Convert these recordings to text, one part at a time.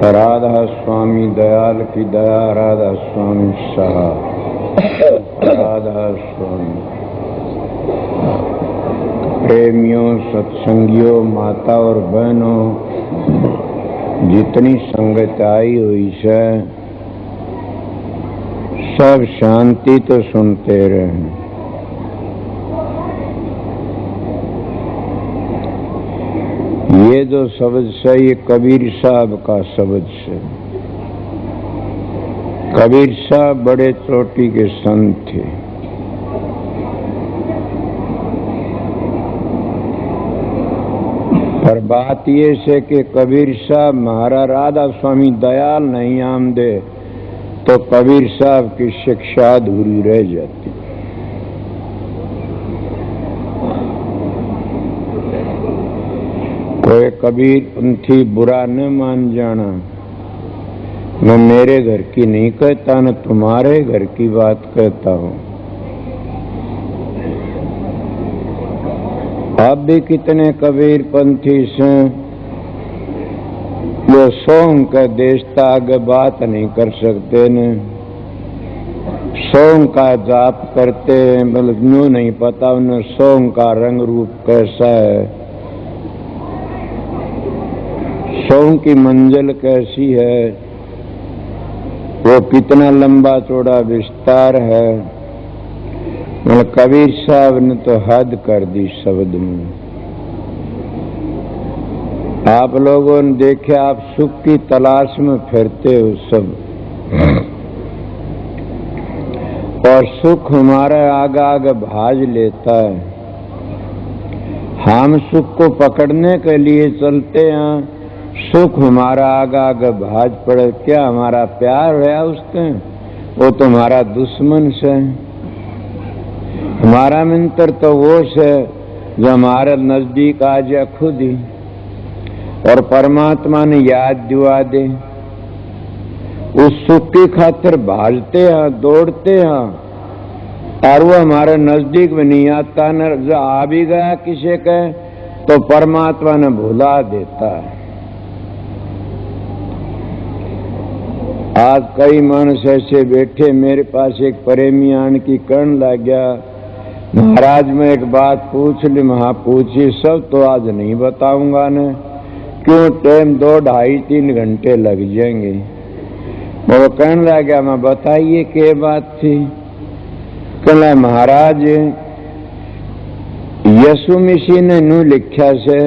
राधा स्वामी दयाल की दया, राधा स्वामी सहा, राधा स्वामी। प्रेमियों, सत्संगियों, माता और बहनों, जितनी संगत आई हुई है सब शांति तो सुनते रहे। ये जो शब्द है ये कबीर साहब का शब्द है। कबीर साहब बड़े चोटी के संत थे। पर बात ये है कि कबीर साहब महाराज राधा स्वामी दयाल नहीं आमदे तो कबीर साहब की शिक्षा अधूरी रह जाती। कोई कबीर पंथी बुरा न मान जाना। मैं मेरे घर की नहीं कहता, न तुम्हारे घर की बात कहता हूँ। अब भी कितने कबीर पंथी हैं जो सोंग का देशता आगे बात नहीं कर सकते न, सोंग का जाप करते हैं, मतलब यूं नहीं पता उन्हें सोंग का रंग रूप कैसा है, सोंग की मंजिल कैसी है, वो कितना लंबा चौड़ा विस्तार है। मतलब कबीर साहब ने तो हद कर दी शब्द में। आप लोगों ने देखे, आप सुख की तलाश में फिरते हो सब, और सुख हमारा आगे आगे भाज लेता है। हम सुख को पकड़ने के लिए चलते हैं, सुख हमारा आगा आगे भाज पड़े। क्या हमारा प्यार है उससे? वो तो हमारा दुश्मन से। हमारा मित्र तो वो से जो हमारे नजदीक आ जाए खुद ही, और परमात्मा ने याद दिवा दे। उस सुख की खातिर भाजते हैं, दौड़ते हैं, और वो हमारे नजदीक में नहीं आता। न जो आ भी गया किसी के तो परमात्मा ने भुला देता है। आज कई मानस ऐसे बैठे, मेरे पास एक प्रेमी आन की कर्ण लग गया, महाराज मैं एक बात पूछ ली। महा पूछी, सब तो आज नहीं बताऊंगा न, क्यों टाइम 2, 2.5, 3 घंटे लग जाएंगे। वो कहने लग गया, मैं बताइए क्या बात थी। कहला महाराज यसु मसीह ने न्यू लिखा से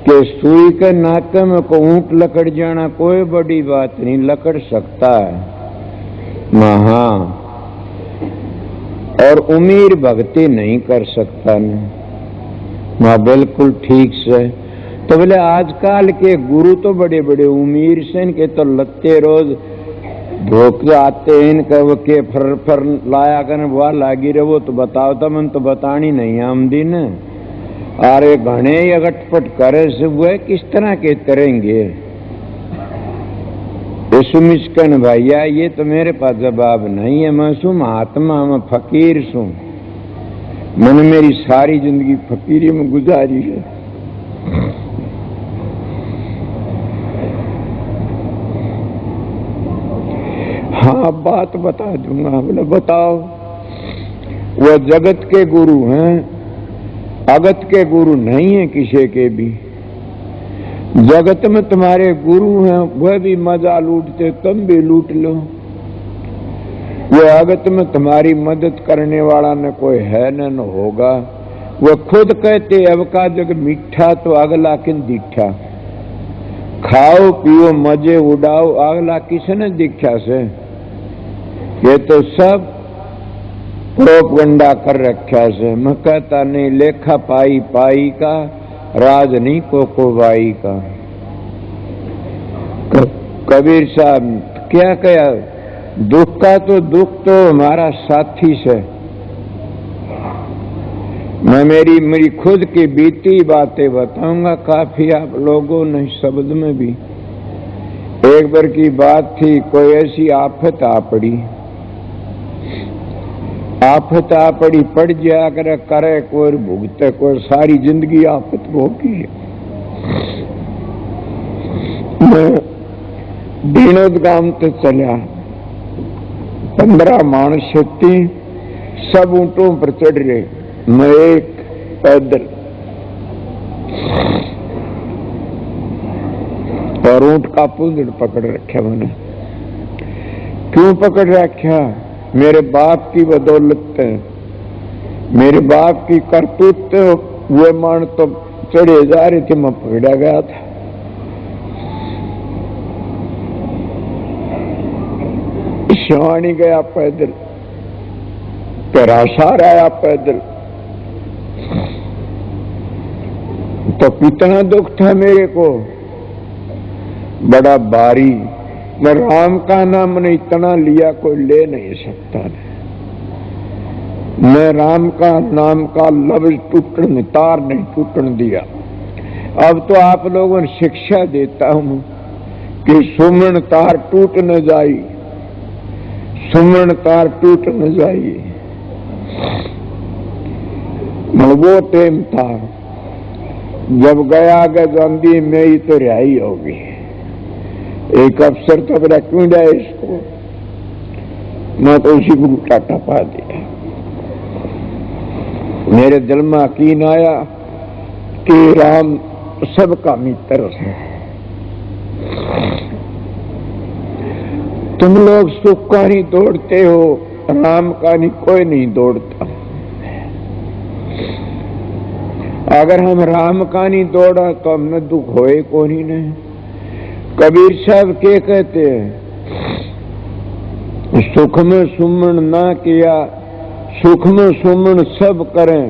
कि सुई के नाके में को ऊंट लकड़ जाना कोई बड़ी बात नहीं, लकड़ सकता है महा, और उमीर भक्ति नहीं कर सकता न। मां बिल्कुल ठीक से। तो बोले आजकल के गुरु तो बड़े बड़े उमीर से, इनके तो लत्ते रोज धोखे आते हैं, इनका वो के फर लाया कर वह लागी रहे। वो तो बताओ तो मन तो बतानी नहीं आमदी न। अरे घने अगटपट करे से वो किस तरह के तरेंगे। सुमिस्कन भैया ये तो मेरे पास जवाब नहीं है। मैं सू महात्मा, मैं फकीर सू, मैंने मेरी सारी जिंदगी फकीरी में गुजारी है। हाँ बात बता दूंगा। बोले बताओ। वो जगत के गुरु हैं, अगत के गुरु नहीं है किसी के भी। जगत में तुम्हारे गुरु हैं, वह भी मजा लूटते, तुम भी लूट लो। वो अगत में तुम्हारी मदद करने वाला न कोई है न होगा। वो खुद कहते अब का जग मीठा तो अगला किन दीठा। खाओ पियो मजे उड़ाओ, अगला किसने दीक्षा से। ये तो सब प्रोपगंडा कर रखा से। मैं कहता नहीं, लेखा पाई पाई का, राज नहीं कोकोबाई का। कबीर साहब क्या कहा, दुख का तो दुख तो हमारा साथी से। मैं मेरी खुद की बीती बातें बताऊंगा, काफी आप लोगों ने शब्द में भी। एक बार की बात थी, कोई ऐसी आफत आ पड़ी, आफत आ पड़ी, पड़ जा करे कोई भुगते, कोई सारी जिंदगी आफत भोगी। दीनोदगाम तो चलिया, 15 मानस थी, सब ऊंटों पर चढ़ रहे, मैं एक पैदल। और ऊंट का पूंजड़ पकड़ रखा मैंने। क्यों पकड़ रखा? मेरे बाप की बदौलत, मेरे बाप की करतूत हुए मान तो चढ़े जा रहे थे, मैं पकड़ा गया था। शिवानी गया पैदल, तेरा सार आया पैदल, तो कितना दुख था मेरे को, बड़ा भारी। मैं राम का नाम ने इतना लिया कोई ले नहीं सकता। मैं राम का नाम का लफ्ज टूटने, तार नहीं टूटने दिया। अब तो आप लोगों ने शिक्षा देता हूं कि सुमन तार टूट न जाई, सुमन तार टूट न जाई। वो टाइम था जब गया गांधी में ही तो रिहाई होगी। एक अफसर तो मेरा क्यों जाए इसको, मैं तो उसी को टाटा पा दिया। मेरे दिल में यकीन आया कि राम सबका मित्र है। तुम लोग सुख का नहीं दौड़ते हो, राम का नहीं कोई नहीं दौड़ता। अगर हम राम का नहीं दौड़ा तो हमने दुख होए कौन ही नहीं। कबीर साहब के कहते हैं, सुख में सुमन ना किया, सुख में सुमन सब करें,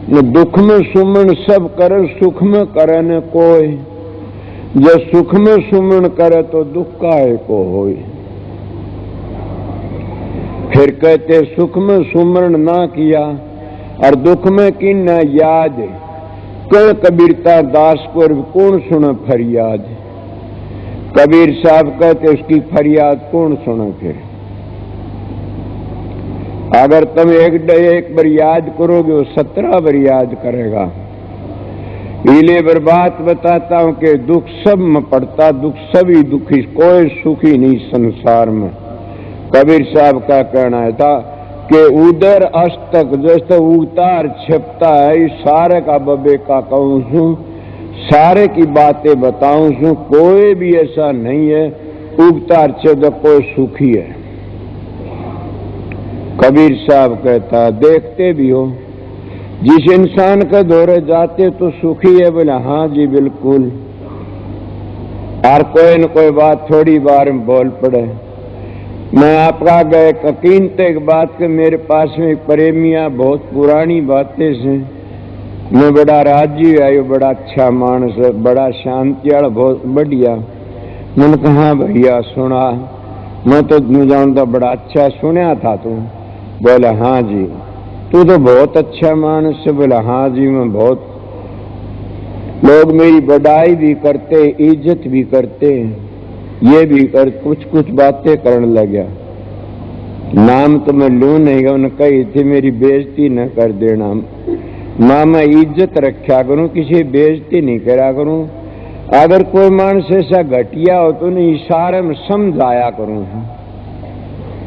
न दुख में सुमन सब करे, सुख में करे न कोई। जब सुख में सुमन करे तो दुख काहे को होए। फिर कहते सुख में सुमन ना किया और दुख में की न याद, कल कबीरता दास को कौन सुने फरियाद। कबीर साहब कहते उसकी फरियाद कौन सुने। फिर अगर तुम एक बार याद करोगे वो 17 बार याद करेगा। इले बर्बाद बताता हूं कि दुख सब में पड़ता, दुख सभी दुखी, कोई सुखी नहीं संसार में। कबीर साहब का कहना था कि उधर अस्तक जैसे उतार छिपता है, सारे का बबे का कहूं सू, सारे की बातें बताऊं सू, कोई भी ऐसा नहीं है उगतार छिप कोई सुखी है। कबीर साहब कहता देखते भी हो, जिस इंसान के दौरे जाते तो सुखी है, बोला हाँ जी बिल्कुल। और कोई न कोई बात थोड़ी बार में बोल पड़े। मैं आपका गए कीमत एक बात के मेरे पास में प्रेमिया बहुत पुरानी बातें से, मैं बड़ा राजी आयो, बड़ा अच्छा मानस है, बड़ा शांति वाला, बहुत बढ़िया। मैंने कहा भैया सुना, मैं तो जानता बड़ा अच्छा सुना था तू। बोला हाँ जी। तू तो बहुत अच्छा मानस है। बोला हाँ जी मैं बहुत, लोग मेरी बड़ाई भी करते, इज्जत भी करते, ये भी कर, कुछ कुछ बातें करने लगा। नाम तो मैं लू नहीं, उन्होंने कही थी मेरी बेइज्जती न कर देना। मां मैं इज्जत रखा करूं, किसी बेइज्जती नहीं करा करूं। अगर कोई मानस ऐसा घटिया हो तो नहीं इशारे में समझाया करूं,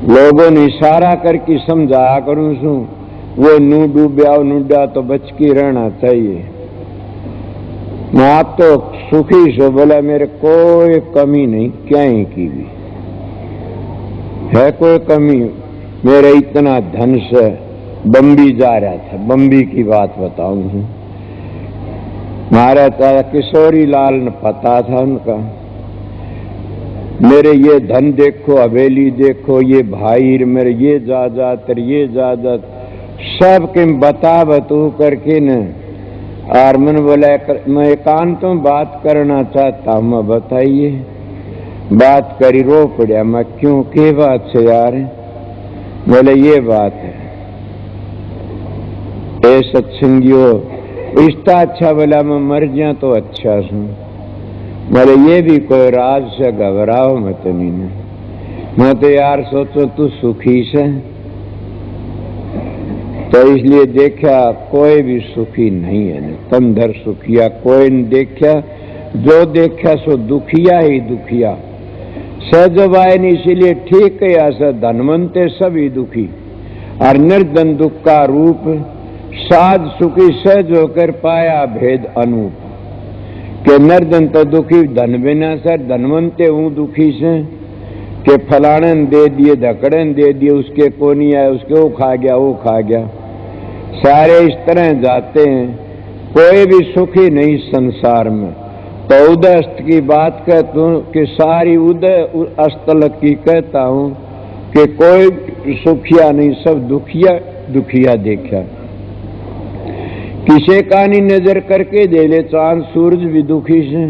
लोगों ने इशारा करके समझाया करूं सू। वो नू डूब्या नूडा तो बच के रहना चाहिए। मैं आप तो सुखी सो। बोला मेरे कोई कमी नहीं, क्या ही की भी है कोई कमी। मेरे इतना धन से बम्बी जा रहा था, बम्बी की बात बताऊं। मारा था किशोरी लाल ने पता था उनका। मेरे ये धन देखो, हवेली देखो, ये भाई मेरे ये जायदाद, ये जायदाद सब के बता बतू करके न। और मैंने बोला मैं एकांत में बात करना चाहता हूं, मैं बताइए। बात करी, रो पड़ा। मैं क्यों, के बात से यार? बोले ये बात है, ए सत्संगियों रिश्ता अच्छा। बोला मैं मर जा तो अच्छा सू। बोले ये भी कोई राज से घबराओ मत नहीं। मैं तो यार सोचो तू सुखी से, तो इसलिए देखा कोई भी सुखी नहीं है। तम धर सुखिया कोई नहीं देखा, जो देखा सो दुखिया ही दुखिया। सहजवायन इसीलिए ठीक है, ऐसा धनवंते सभी दुखी और निर्धन दुख का रूप, साध सुखी सहज होकर पाया भेद अनूप। के निर्धन तो दुखी धन बिना सर, धनवंते हूं दुखी से के फलाने दे दिए, धकड़न दे दिए, उसके को नहीं आया, उसके वो खा गया। सारे इस तरह जाते हैं, कोई भी सुखी नहीं संसार में। तो उदय अस्त की बात कहता हूं कि सारी उदय अस्तल की कहता हूं कि कोई सुखिया नहीं, सब दुखिया देखा। किसे का नहीं नजर करके दे ले चांद सूरज भी दुखी से।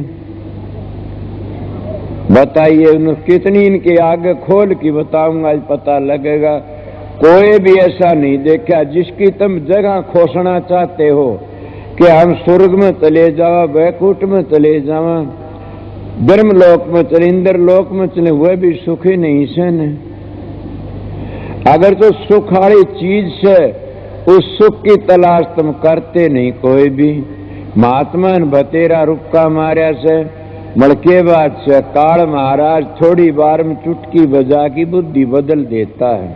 बताइए कितनी इनके आगे खोल की बताऊंगा, आज पता लगेगा। कोई भी ऐसा नहीं देखा जिसकी तुम जगह खोसना चाहते हो कि हम स्वर्ग में चले जावा, वैकुंठ में चले जावा, ब्रह्मलोक में चले, इंद्रलोक में चले, वह भी सुखी नहीं से न। अगर तो सुख वाली चीज से उस सुख की तलाश तुम करते नहीं कोई भी। महात्मा बतेरा रुपका मार्या से मड़के बाद से काल महाराज थोड़ी बार में चुटकी बजा की बुद्धि बदल देता है।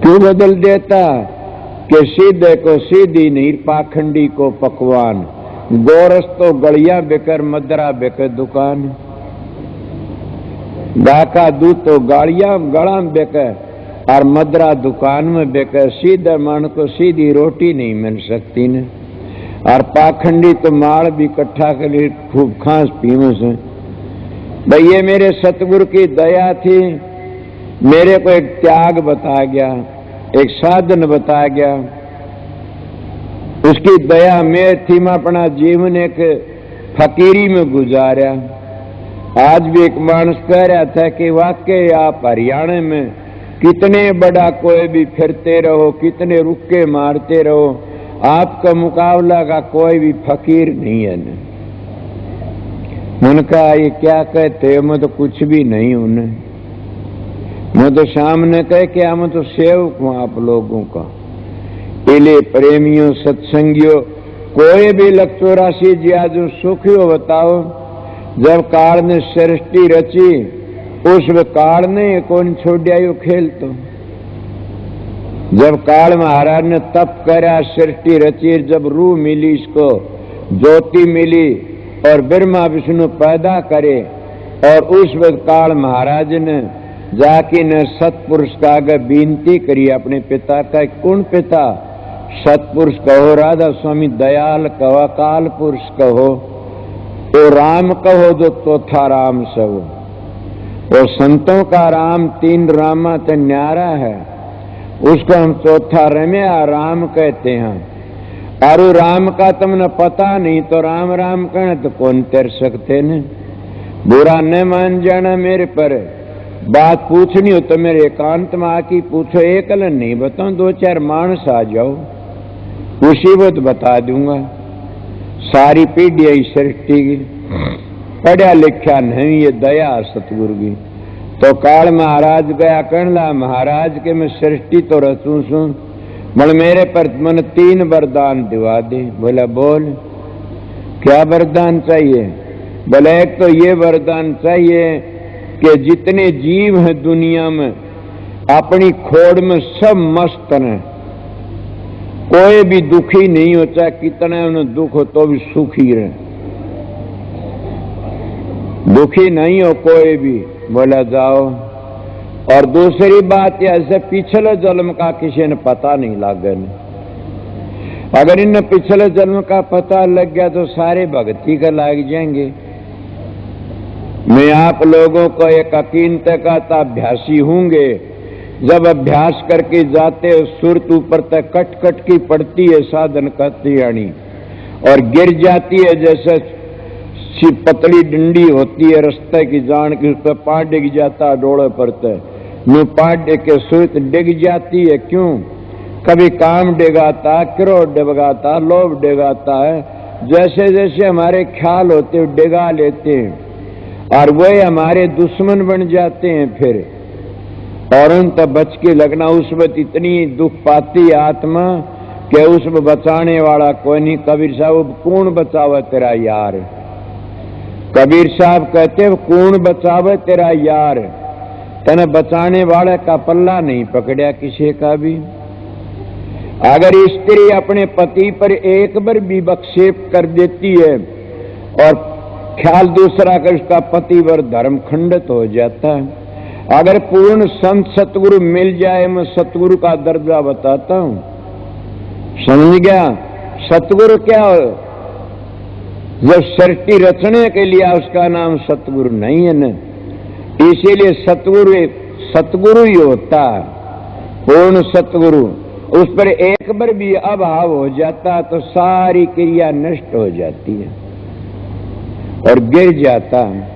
क्यों बदल देता? कि सीधे को सीधी नहीं, पाखंडी को पकवान, गोरस तो गड़िया बेकर, मदरा बेकर दुकान, डाका दूध तो गाड़िया गड़ा बेकर और मदरा दुकान में बेकर। सीधे मन को सीधी रोटी नहीं मिल सकती न। और पाखंडी तो माल भी इकट्ठा कर लिए खूब खांस पीने से। भाई ये मेरे सतगुरु की दया थी, मेरे को एक त्याग बता गया, एक साधन बता गया, उसकी दया में थी। मैं अपना जीवन एक फकीरी में गुजारा। आज भी एक मानस कह रहा था कि वाकई आप हरियाणा में कितने बड़ा कोई भी फिरते रहो, कितने रुक्के मारते रहो, आपका मुकाबला का कोई भी फकीर नहीं है न। उनका ये क्या कहते, मैं तो कुछ भी नहीं हूं न। मैं तो सामने कह के मैं तो सेवक हूं आप लोगों का। इले प्रेमियों सत्संगियों, कोई भी 184 जिया जो सुखी हो बताओ। जब काल ने सृष्टि रची, उस काल ने कौन छोड़ा यो खेल। तो जब काल महाराज ने तप करा, सृष्टि रची, जब रूह मिली, इसको ज्योति मिली और ब्रह्मा विष्णु पैदा करे, और उस वक्त काल महाराज ने जाके न सतपुरुष का आगे विनती करी अपने पिता का। कौन पिता? सतपुरुष कहो, राधा स्वामी दयाल कहो, अकाल पुरुष कहो, तो राम कहो जो चौथा राम सब। और संतों का राम 3 रामा तो न्यारा है, उसको हम चौथा रम्या राम कहते हैं। और राम का तुमने पता नहीं तो राम राम कहना तो कौन तर सकते न। बुरा न मान जाना मेरे पर। बात पूछनी हो तो मेरे एकांत में आके पूछो, एकल नहीं बताऊं, 2-4 मानस आ जाओ, उसी वक्त बता दूंगा। सारी पीढ़ी है सृष्टि की, पढ़ा लिखा नहीं, ये दया सतगुरु की। तो काल महाराज गया कहला, महाराज के मैं सृष्टि तो रचू सू, मन मेरे पर मन 3 वरदान दिवा दे। बोला बोल क्या वरदान चाहिए? बोले एक तो ये वरदान चाहिए कि जितने जीव हैं दुनिया में अपनी खोड़ में सब मस्त हैं, कोई भी दुखी नहीं हो, चाहे कितने उन्हें दुख हो तो भी सुखी रहे, दुखी नहीं हो कोई भी। बोला जाओ। और दूसरी बात ऐसे पिछले जन्म का किसी ने पता नहीं लगा। अगर इन पिछले जन्म का पता लग गया तो सारे भक्ति का लग जाएंगे। मैं आप लोगों को एक अकीनत का अभ्यासी होंगे। जब अभ्यास करके जाते हो, सुरत ऊपर तक कट कट की पड़ती है साधन करती आनी, और गिर जाती है जैसे पतली डंडी होती है रस्ते की जान की, उस पर पाँव डिग जाता है डोड़े पर तय पाँव डिग के सुरत डिग जाती है। क्यों? कभी काम डिगाता, क्रोध डिगाता, लोभ डिगाता है, जैसे जैसे हमारे ख्याल होते हैं डिगा लेते हैं, और वही हमारे दुश्मन बन जाते हैं फिर। और उन तब बच के लगना। उस वक्त इतनी दुख पाती आत्मा कि उसमें बचाने वाला कोई नहीं। कबीर साहब कौन बचावा तेरा यार, कबीर साहब कहते कौन बचावे तेरा यार, तने बचाने वाले का पल्ला नहीं पकड़िया किसी का भी। अगर स्त्री अपने पति पर एक बार भी विक्षेप कर देती है और ख्याल दूसरा कर, उसका पति पर धर्म खंडित हो जाता है। अगर पूर्ण संत सतगुरु मिल जाए, मैं सतगुरु का दर्जा बताता हूं, समझ गया? सतगुरु क्या हो? जब सृष्टि रचने के लिए उसका नाम सतगुरु नहीं है न, इसीलिए सतगुरु ही होता है, पूर्ण सतगुरु। उस पर एक बार भी अभाव हो जाता तो सारी क्रिया नष्ट हो जाती है और गिर जाता है।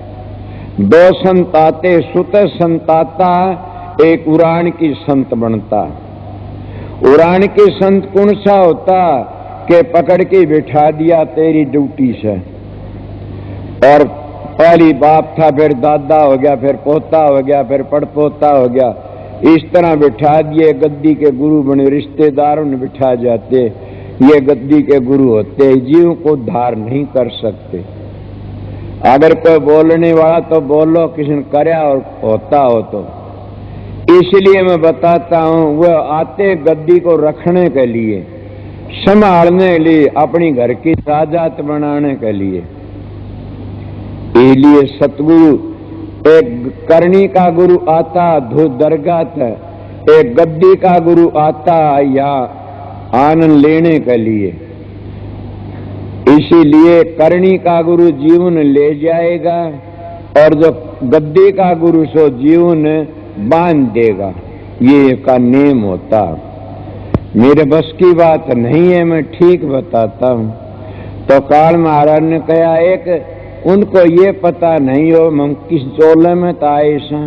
दो संताते सुत संताता, एक उड़ान की संत बनता। उड़ान की संत कौन सा होता कि पकड़ के बिठा दिया तेरी ड्यूटी से, और पहली बाप था, फिर दादा हो गया, फिर पोता हो गया, फिर पड़पोता हो गया, इस तरह बिठा दिए, गद्दी के गुरु बने। रिश्तेदारों ने बिठा जाते, ये गद्दी के गुरु होते, जीव को धार नहीं कर सकते। अगर कोई बोलने वाला तो बोलो, किसी ने करया और होता हो तो। इसलिए मैं बताता हूं, वह आते गद्दी को रखने के लिए, संभालने के लिए, अपनी घर की राजात बनाने के लिए। इसलिए सतगुरु, एक करनी का गुरु आता धो दरगाह, एक गद्दी का गुरु आता या आनंद लेने के लिए। इसीलिए करनी का गुरु जीवन ले जाएगा और जो गद्दी का गुरु सो जीवन बांध देगा, ये का नेम होता। मेरे बस की बात नहीं है, मैं ठीक बताता हूं। तो काल महाराज ने कहा, एक उनको ये पता नहीं हो हम किस चोले में ताए सा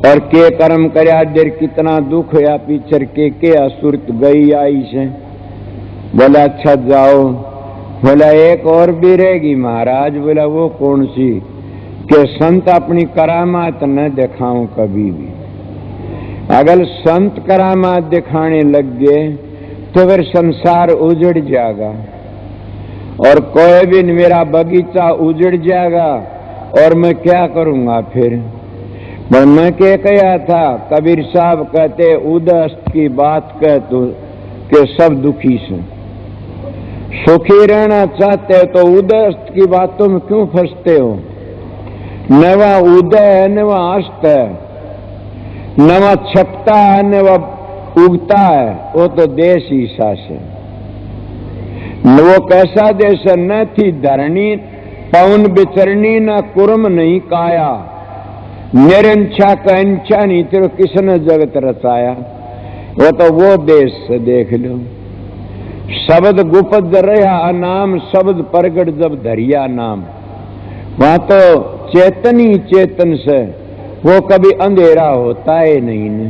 और के कर्म करया, देर कितना दुख या पीछर के असुरत गई आई से। बोला अच्छा जाओ। बोला एक और भी रहेगी महाराज। बोला वो कौन सी? कि संत अपनी करामात न दिखाऊं कभी भी। अगर संत करामात दिखाने लग गए तो फिर संसार उजड़ जाएगा और कोई भी मेरा बगीचा उजड़ जाएगा और मैं क्या करूंगा फिर? मैं क्या कहा था? कबीर साहब कहते उदस्त की बात कह तो कि सब दुखी से। सुखी रहना चाहते हो तो उदस्त की बातों में क्यों फंसते हो? नवा उदय है, नवा अस्त है, नवा छपता है, नवा उगता है, वो तो देश ईसा से। वो कैसा देश है? न थी धरणी पवन बिचरनी, न कुर्म नहीं काया, निरंछा कंचा नहीं तेरे किसने जगत रचाया। वो तो वो देश से देख लो। शब्द गुप्त रहा नाम, शब्द प्रगट जब धरिया नाम। वहां तो चेतन ही चेतन से, वो कभी अंधेरा होता है नहीं ने।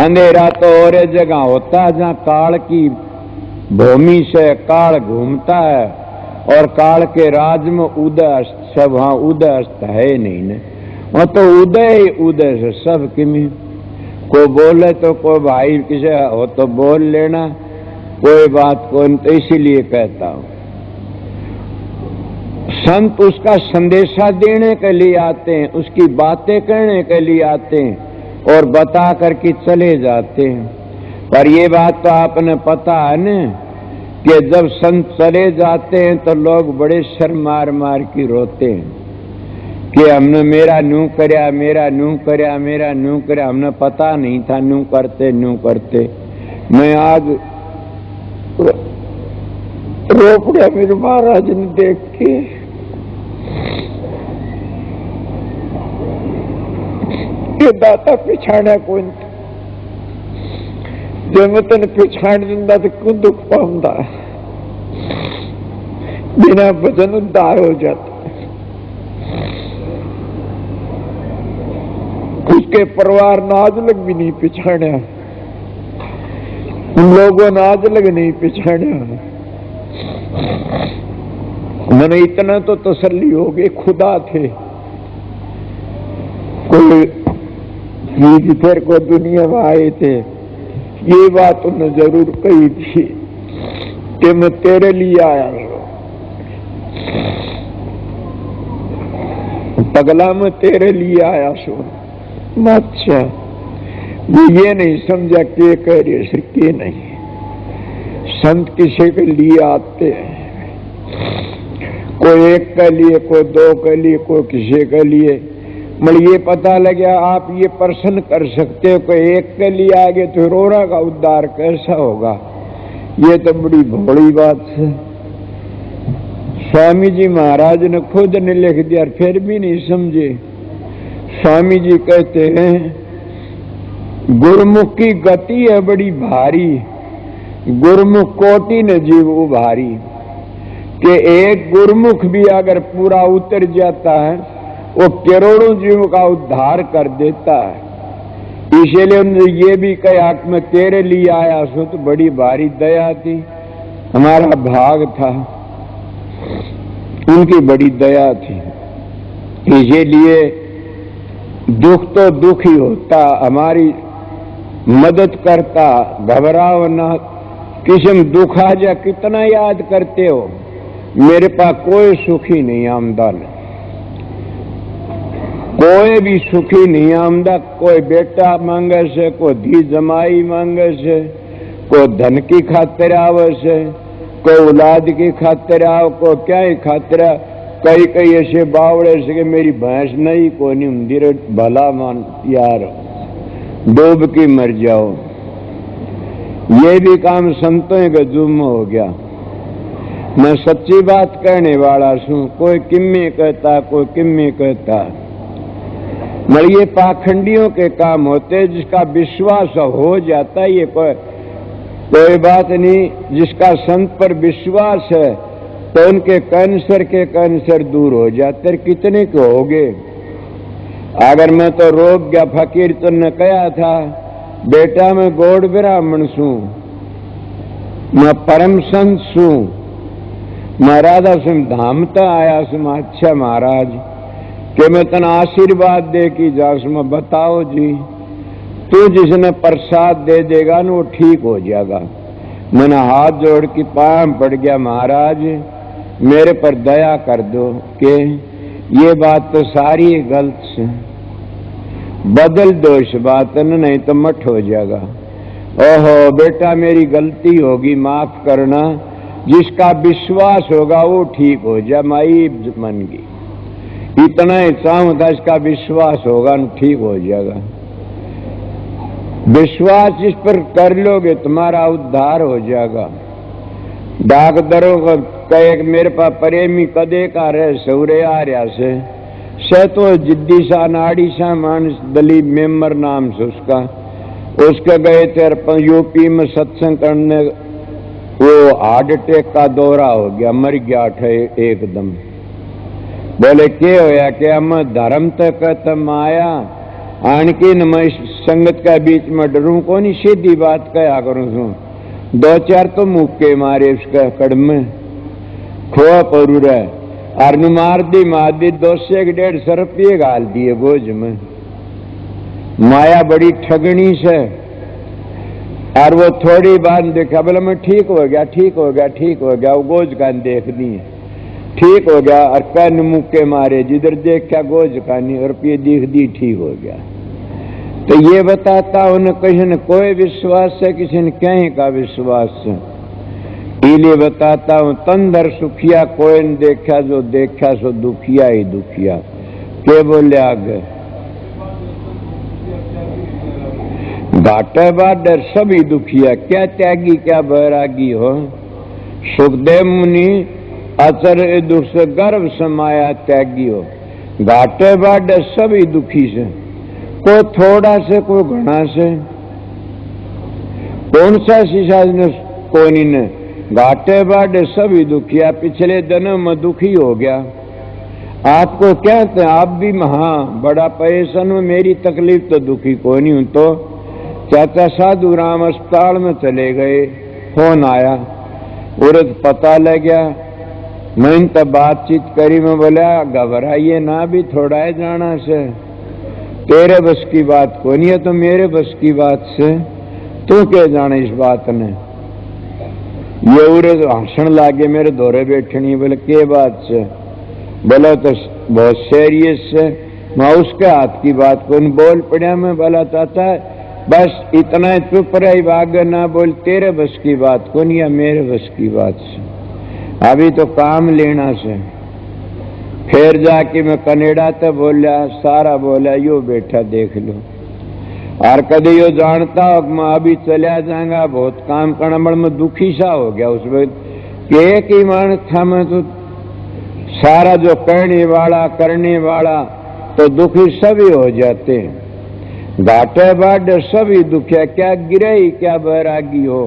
अंधेरा तो और जगह होता है जहां काल की भूमि से काल घूमता है और काल के राज में उदय अस्त, सब वहां उदय अस्त है नहीं ने। वहां तो उदय ही उदय से सब किमी। कोई बोले तो कोई भाई किसे हो तो बोल लेना, कोई बात को। तो इसीलिए कहता हूं संत उसका संदेशा देने के लिए आते हैं, उसकी बातें कहने के लिए आते हैं और बता करके चले जाते हैं। पर ये बात तो आपने पता है न कि जब संत चले जाते हैं तो लोग बड़े शर्म मार मार के रोते हैं कि हमने मेरा नू करया, मेरा नू करया, मेरा नू करया, हमने पता नहीं था नू करते नू करते। मैं आज रो पड़ा मेरे महाराज ने देख के। ये दाता पिछाड़ा कोई जो मैं तेन पिछाड़ दिंदा तो क्यों दुख पाऊंगा? बिना वजन उद्धार हो जाता। उसके परिवार ने आज लग भी नहीं पिछाड़ा, उन लोगों ने आज लग नहीं पिछाड़ा। मैंने इतना तो तसल्ली हो गई, खुदा थे कोई चीज फिर को दुनिया में आए थे। ये बात उन्होंने जरूर कही थी कि मैं तेरे लिए आया हूं। पगला मैं तेरे लिए आया सो। अच्छा, वो ये नहीं समझा के कह रहे से के नहीं। संत किसी के लिए आते हैं, कोई एक के लिए, कोई दो के लिए, कोई किसी के लिए। मतलब ये पता लगा आप ये प्रश्न कर सकते हो कि एक के लिए आगे तो रोरा का उद्धार कैसा होगा। ये तो बड़ी भोली बात है। स्वामी जी महाराज ने खुद ने लिख दिया, फिर भी नहीं समझे। स्वामी जी कहते हैं गुरुमुख की गति है बड़ी भारी, गुरुमुख कोटि न जीव उभारी। कि एक गुरुमुख भी अगर पूरा उतर जाता है वो करोड़ों जीव का उद्धार कर देता है। इसीलिए उन्होंने ये भी कहा कि मैं तेरे लिए आया सो, तो बड़ी भारी दया थी, हमारा भाग था, उनकी बड़ी दया थी। इसीलिए दुख तो दुख ही होता, हमारी मदद करता, घबराओ ना। किस्म दुख आ जा कितना याद करते हो, मेरे पास कोई सुखी नहीं आमदा, कोई भी सुखी नहीं आमदा। कोई बेटा मांगे से, कोई धी जमाई मांगे से, कोई धन की खातिर आवे से, कोई औलाद की खातिर आओ, को क्या ही खातिर। कई कई ऐसे बावड़े से कि मेरी भैंस नहीं को नहीं मंदिर भला मान यार डूब की मर जाओ। ये भी काम संतों के जुम्म हो गया। मैं सच्ची बात कहने वाला हूं, कोई किम्मे कहता, कोई किम्मे कहता। मगर ये पाखंडियों के काम होते, जिसका विश्वास हो जाता है, ये कोई बात नहीं। जिसका संत पर विश्वास है तो उनके कैंसर दूर हो जाते। कितने के हो गए। अगर मैं तो रोक गया, फकीर तो ने कहा था बेटा मैं गौड़ ब्राह्मण सू, मैं परम संत सू, मैं राधा सिंह धाम तक आया सू। अच्छा महाराज कि मैं तना आशीर्वाद दे की जास। मैं बताओ जी, तू जिसने प्रसाद दे देगा ना वो ठीक हो जाएगा। मैंने हाथ जोड़ के पांव पड़ गया, महाराज मेरे पर दया कर दो कि ये बात तो सारी गलत है, बदल दो इस बात न, नहीं तो मठ हो जाएगा। ओहो बेटा मेरी गलती होगी, माफ करना। जिसका विश्वास होगा वो ठीक हो जाए। माई मन की इतना ही चाहूं था, इसका विश्वास होगा न ठीक हो जाएगा। विश्वास जिस पर कर लोगे तुम्हारा उद्धार हो जाएगा। डाकदरों को कहे मेरे पास प्रेमी कदे का रहे सौरे आ रहा से तो जिद्दी सा नाड़ी सा मानस दलीप मेम्बर नाम से उसके गए थे यूपी में सत्संग करने। वो हार्ट अटैक का दौरा हो गया, मर गया एकदम। बोले के होया कि हम धर्म तक तम आया आणकी न मैं संगत के बीच में डरूं को नहीं, सीधी बात कहा करूं छू। दो चार तो मुक्के मारे उसका कड़म खोआ परू रहे और मार दी मार दी। 200-150 रुपये गाल दिए बोझ में। माया बड़ी ठगनी से। और वो थोड़ी बात देखा, बोला मैं ठीक हो गया, ठीक हो गया, ठीक हो गया। वो गोज कान देख दी, ठीक हो गया। और कन मुक्के मारे, जिधर देख क्या गोज कानी रुपये दिख दी, ठीक हो गया। तो ये बताता उन्हें किसी ने कोई विश्वास है, किसी ने कहीं का विश्वास है। इसलिए बताता हूं तंदर सुखिया कोई न देखा, जो देखा सो दुखिया ही दुखिया। के बोले आगे घाटे बाडर सभी दुखिया, क्या त्यागी क्या बैरागी हो। सुखदेव मुनि अचर दुख से गर्भ समाया त्यागी हो। घाटे बाडर सभी दुखी से, कोई थोड़ा से कोई घना से। कौन सा शीशा ने कोई ने घाटे बाडे सभी दुखिया। पिछले जन्म में दुखी हो गया। आपको कहते हैं आप भी महा बड़ा परेशान में, मेरी तकलीफ तो दुखी कोई नहीं हूं। तो चाचा साधु राम अस्पताल में चले गए, फोन आया, उर्द पता लग गया। मैंने तो बातचीत करी, मैं बोला घबराइए ना, भी थोड़ा है जाना से, तेरे बस की बात को नहीं है तो मेरे बस की बात से तू क्या जाने इस बात ने। ये उरे हंसण लागे, मेरे दौरे बैठनी। बोले के बात से। बोला तो बहुत सीरियस है। मैं उसके हाथ की बात को बोल पड़ा। मैं बोला चाचा बस इतना चुप रही, आगे ना बोल, तेरे बस की बात को नहीं या मेरे बस की बात से, अभी तो काम लेना से। फिर जाके मैं कनेडा तो बोला, सारा बोला यो बेटा देख लो, और कभी यो जानता हो मैं अभी चला जाऊंगा, बहुत काम करना, बड़ मैं दुखी सा हो गया उस वक्त। एक ही मानस था मैं तो, सारा जो करने वाला तो दुखी सभी हो जाते हैं। घाटे बाढ़ सभी दुखिया, क्या गिरे क्या बैरागी हो,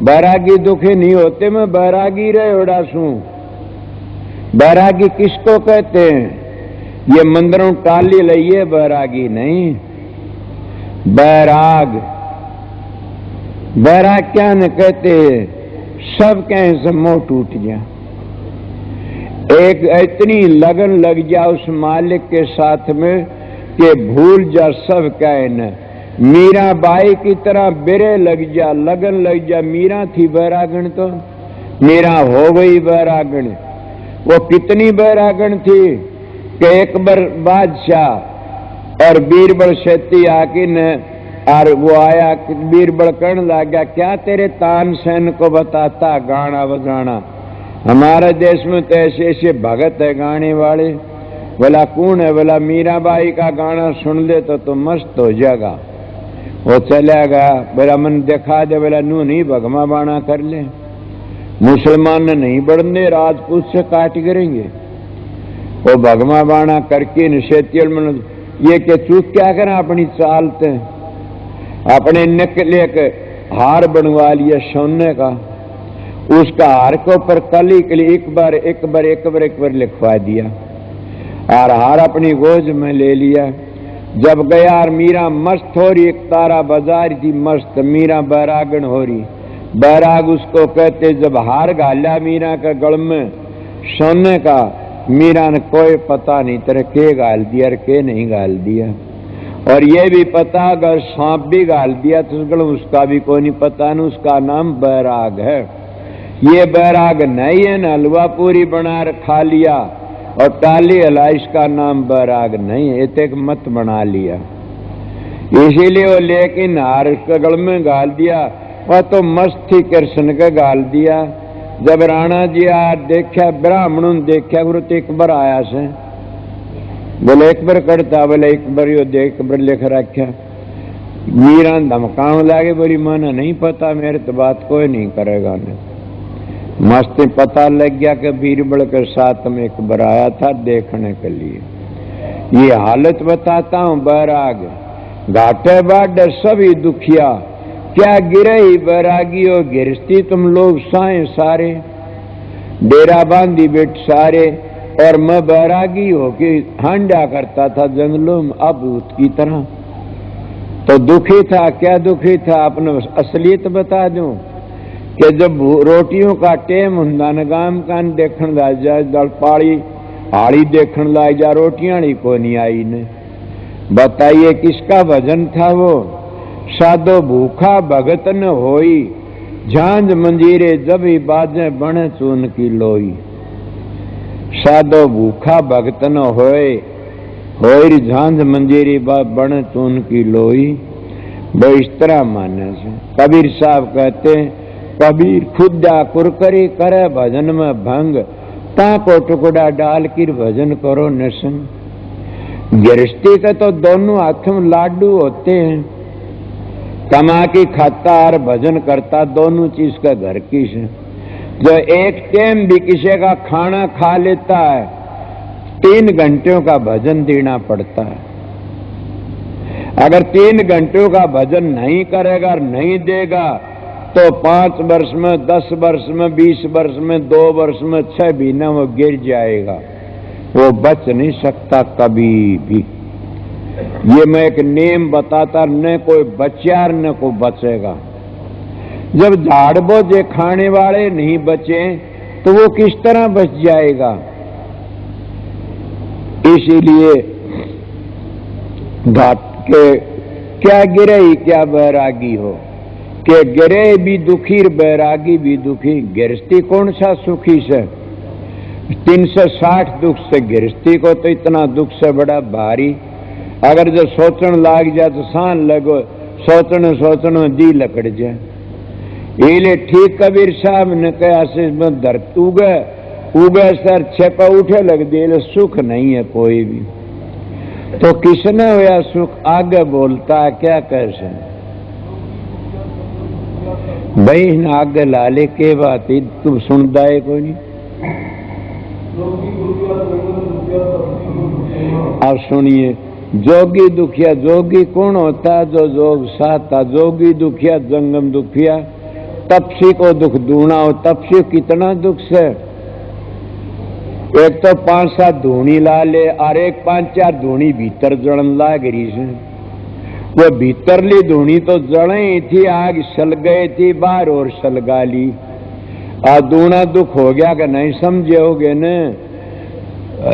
बैरागी दुखी नहीं होते। मैं बैरागी रहे उड़ासू। बैरागी किसको कहते हैं? ये मंदिरों टाली लइए, बैरागी नहीं। बैराग, बैराग क्या न कहते हैं? सब कहें से मोह टूट गया, एक इतनी लगन लग जा उस मालिक के साथ में कि भूल जा सब कहे न। मीरा बाई की तरह बेरे लग जा, लगन लग जा। मीरा थी बैरागण, तो मीरा हो गई बैरागण। वो कितनी बैरागण थी कि एक बार बादशाह और बीरबल शेती आके न, और वो आया, बीरबल कहने लगा क्या तेरे तानसेन को बताता गाना बजाना? हमारे देश में तो ऐसे ऐसे भगत है गाने वाले। बोला कौन है? बोला मीराबाई का गाना सुन ले तो मस्त हो जाएगा। वो चला गया। बोला मन दिखा दे। बोला नू नहीं, भगमा बाणा कर ले, मुसलमान नहीं बढ़ने, राजपूत से काट करेंगे। वो भगमा बाणा करके निषेधियल मन ये के चूक क्या करें, अपनी चालते अपने निकले के हार बनवा लिया सोने का, उसका हार के ऊपर कली के लिए एक बार लिखवा दिया, और हार अपनी गोज में ले लिया। जब गया और मीरा मस्त हो रही, एक तारा बाजार थी मस्त, मीरा बैरागण हो रही। बैराग उसको कहते। जब हार गाला मीरा का गल में सोने का, मीरा ने कोई पता नहीं तेरे के गाल दिया और के नहीं गाल दिया, और ये भी पता अगर सांप भी गाल दिया तो उसका भी कोई नहीं पता, न उसका नाम बैराग है। ये बैराग नहीं है, न हलवा पूरी बना खा लिया और टाली हला, इसका नाम बैराग नहीं है, एक मत बना लिया। इसीलिए वो लेकिन हार के गल में गाल दिया। वह तो मस्त थी, कृष्ण का गाल दिया। जब राणा जी आ देखा, ब्राह्मणों ने देखा, गुरु तो एक बार आया से, बोले एक बार करता, बोले एक बार यो देख बार लिख रखा। मीरा धमकाने लगे, बोली माना नहीं पता, मेरे तो बात कोई नहीं करेगा। ने मस्त पता लग गया कि बीरबल के साथ में एक बार आया था देखने के लिए। ये हालत बताता हूं बैराग। घाटे बाढ़ सभी दुखिया, क्या गिरे ही बैरागी हो गिरस्ती तुम लोग साए सारे, डेरा बांधी बैठ सारे। और मैं बैरागी हो कि हांडा करता था जंगलों में अभूत की तरह, तो दुखी था। क्या दुखी था? अपने असलियत बता दूं कि जब रोटियों का टेम हुंदा न, गाम कान देखने लग जा, दल पाड़ी हाड़ी देखने लग जा, रोटियां ही को नहीं आई ने। बताइए किसका भजन था वो? साधो भूखा भगत न होई, झांझ मंजीरे जब ही बाजे बने चून की लोई। साधो भूखा भगत न होई झांझ मंजीरी बने चून की लोई। वो इस तरह माने से कबीर साहब कहते, कबीर खुदा कुरकरी करे भजन में भंग, ताको टुकड़ा डाल कर भजन करो निसंग। गृहस्थी के तो दोनों हाथों में लाडू होते हैं, कमा की खाता और भजन करता, दोनों चीज का घर की से। जो एक टाइम भी किसी का खाना खा लेता है, 3 घंटों का भजन देना पड़ता है। अगर 3 घंटों का भजन नहीं करेगा और नहीं देगा तो 5 वर्ष में, 10 वर्ष में, 20 वर्ष में, 2 वर्ष में, 6 महीना वो गिर जाएगा, वो बच नहीं सकता कभी भी। ये मैं एक नेम बताता, न कोई बचा न कोई बचेगा। जब झाड़ बोझे खाने वाले नहीं बचे तो वो किस तरह बच जाएगा? इसीलिए घाट के क्या गिरे ही क्या बैरागी हो, के गिरे भी दुखी बैरागी भी दुखी। गृहस्थी कौन सा सुखी से? 360 दुख से गृहस्थी को तो इतना दुख से बड़ा भारी, अगर जो सोचण लाग जाए तो सान लगो, सोचण दी लकड़ जाए। इले ठीक कबीर साहब ने कहा में धरत उगे सर छेपा उठे लग दे, सुख नहीं है कोई भी। तो किसने हुआ सुख, आगे बोलता है क्या कर से भाई न आगे लाले के बात तुम सुनता है कोई नहीं। अब सुनिए, जोगी दुखिया, जोगी कौन होता है? जो जोग साता, जोगी दुखिया जंगम दुखिया। तपसी को दुख दूना हो, तपसी कितना दुख से, एक तो 5-7 धूनी ला ले और एक 5-4 धूनी भीतर जड़न लाग रही से। वो भीतरली धूनी तो जड़े थी, आग सल गई थी, बाहर और सलगा ली। और दूना दुख हो गया कि नहीं समझे होगे न।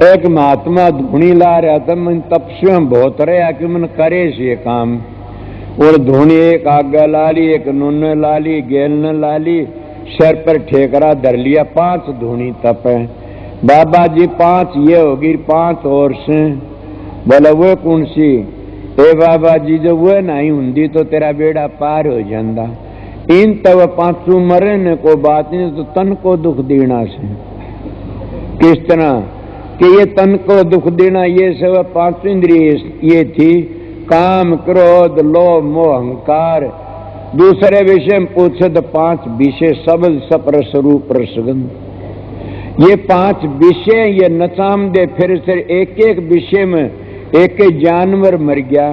एक महात्मा धूनी ला रहा था, मन तपस्या बहुत रहा कि मन करे से काम, और धूनी एक आगे ला ली, एक नूने ला ली, गेल न ला ली, सर पर ठेकरा धर लिया, 5 धूनी तप है। बाबा जी 5 ये होगी, 5 और से। बोला वो कौन सी? ए बाबा जी जो वो नहीं हुंदी तो तेरा बेड़ा पार हो जाता। इन तब 5 मरे न को बात नहीं, तो तन को दुख देना से। किस तरह कि ये तन को दुख देना, ये सब 5 इंद्रिय ये थी, काम क्रोध लोभ मोह अहंकार। दूसरे विषय में पूछे तो 5 विषय, शब्द सपर स्वरूप रसगंध। ये 5 विषय ये नचाम दे, फिर से एक विषय में एक जानवर मर गया।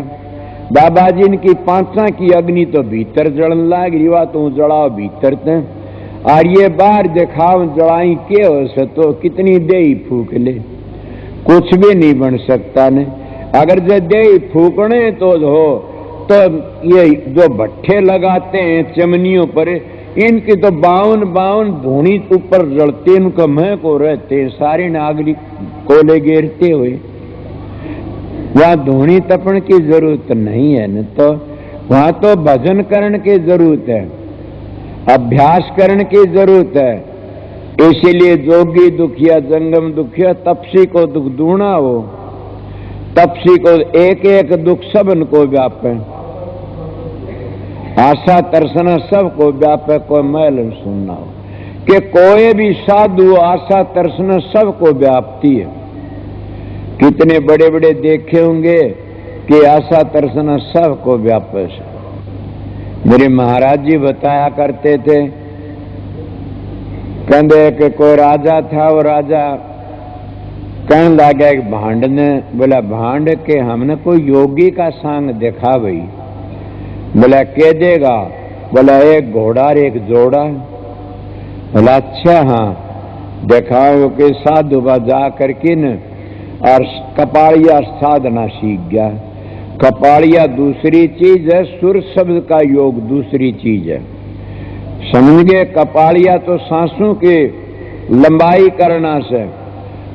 बाबा जी इनकी 5 की अग्नि तो भीतर जड़न लाग रही, वा तो जड़ाओ भीतर थे, और ये बाहर दिखाओ जड़ाई के हो से, तो कितनी दे फूक ले, कुछ भी नहीं बन सकता ने। अगर जो दे फूकने तो हो, तो ये जो भट्ठे लगाते हैं चमनियों पर, इनकी तो 52 धूनी ऊपर जलते, इनको मह को रहते सारे नागरिक कोले गिरते हुए। वहां धूनी तपन की जरूरत नहीं है न, तो वहां तो भजन करने की जरूरत है, अभ्यास करने की जरूरत है। इसीलिए जोगी दुखिया जंगम दुखिया, तपसी को दुख दूना हो, तपसी को एक दुख सबन को व्यापे, आशा तरसना सबको व्यापे, कोई मैल सुनना हो। कि कोई भी साधु आशा तरसना सबको व्यापती है। कितने बड़े बड़े देखे होंगे कि आशा तरसना सबको व्यापे। मेरे महाराज जी बताया करते थे, कहते कि कोई राजा था, वो राजा कहने लगा एक भांड ने, बोला भांड के हमने कोई योगी का सांग देखा भाई। बोला के देगा? बोला एक घोड़ा और एक जोड़ा। बोला अच्छा हाँ दिखाओ कि साधु जा करके न, और कपाड़िया साधना सीख गया। कपाड़िया दूसरी चीज है, सुर शब्द का योग दूसरी चीज है, समझ गए। कपाड़िया तो सांसों की लंबाई करना से,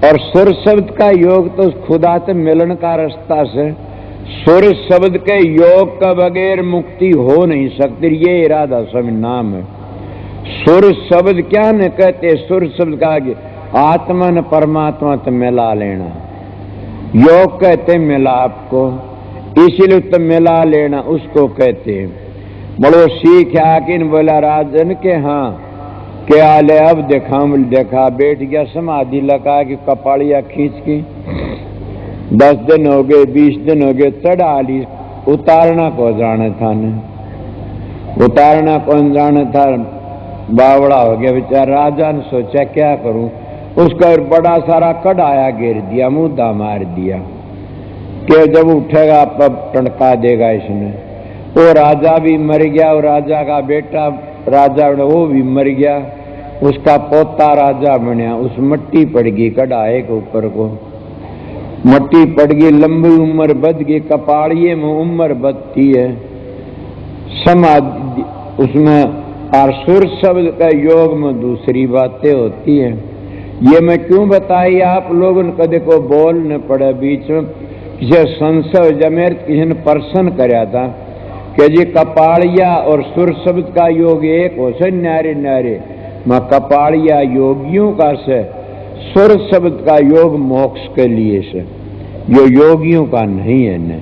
और सुर शब्द का योग तो खुदा से मिलन का रास्ता से। सुर शब्द के योग का बगैर मुक्ति हो नहीं सकती, ये इरादा सब नाम है। सुर शब्द क्या न कहते? सुर शब्द का आत्मा न परमात्मा तो मिला लेना, योग कहते मिलाप को, इसीलिए तो मिला लेना उसको कहते हैं। बड़ो सीख आकिन बोला राजन के हाँ क्या ले, अब देखा बैठ गया समाधि लगा कि कपाड़िया खींच की। 10 दिन हो गए, 20 दिन हो गए, चढ़ा ली, उतारना को जाने था ने, उतारना कौन जाने था। बावड़ा हो गया बेचारा। राजा ने सोचा क्या करूं, उसका बड़ा सारा कढ़ाया गिर दिया, मुद्दा मार दिया कि जब उठेगा तब टंका देगा इसने। वो राजा भी मर गया, और राजा का बेटा राजा वो भी मर गया, उसका पोता राजा बनया। उस मट्टी पड़ गई कढ़ाए के ऊपर को, मट्टी पड़ गई, लंबी उम्र बद गई। कपाड़िए में उम्र बदती है, समाधि उसमें, और सुर शब्द का योग में दूसरी बातें होती है। ये मैं क्यों बताई आप लोगों ने, कदे को बोल न पड़े बीच में। किसी संशय जमेर किसी ने प्रश्न कराया था कि जी कपाड़िया और सुर शब्द का योग एक हो से न्यारे न्यारे, मैं कपाड़िया योगियों का से, सुर शब्द का योग मोक्ष के लिए से, जो योगियों का नहीं है न।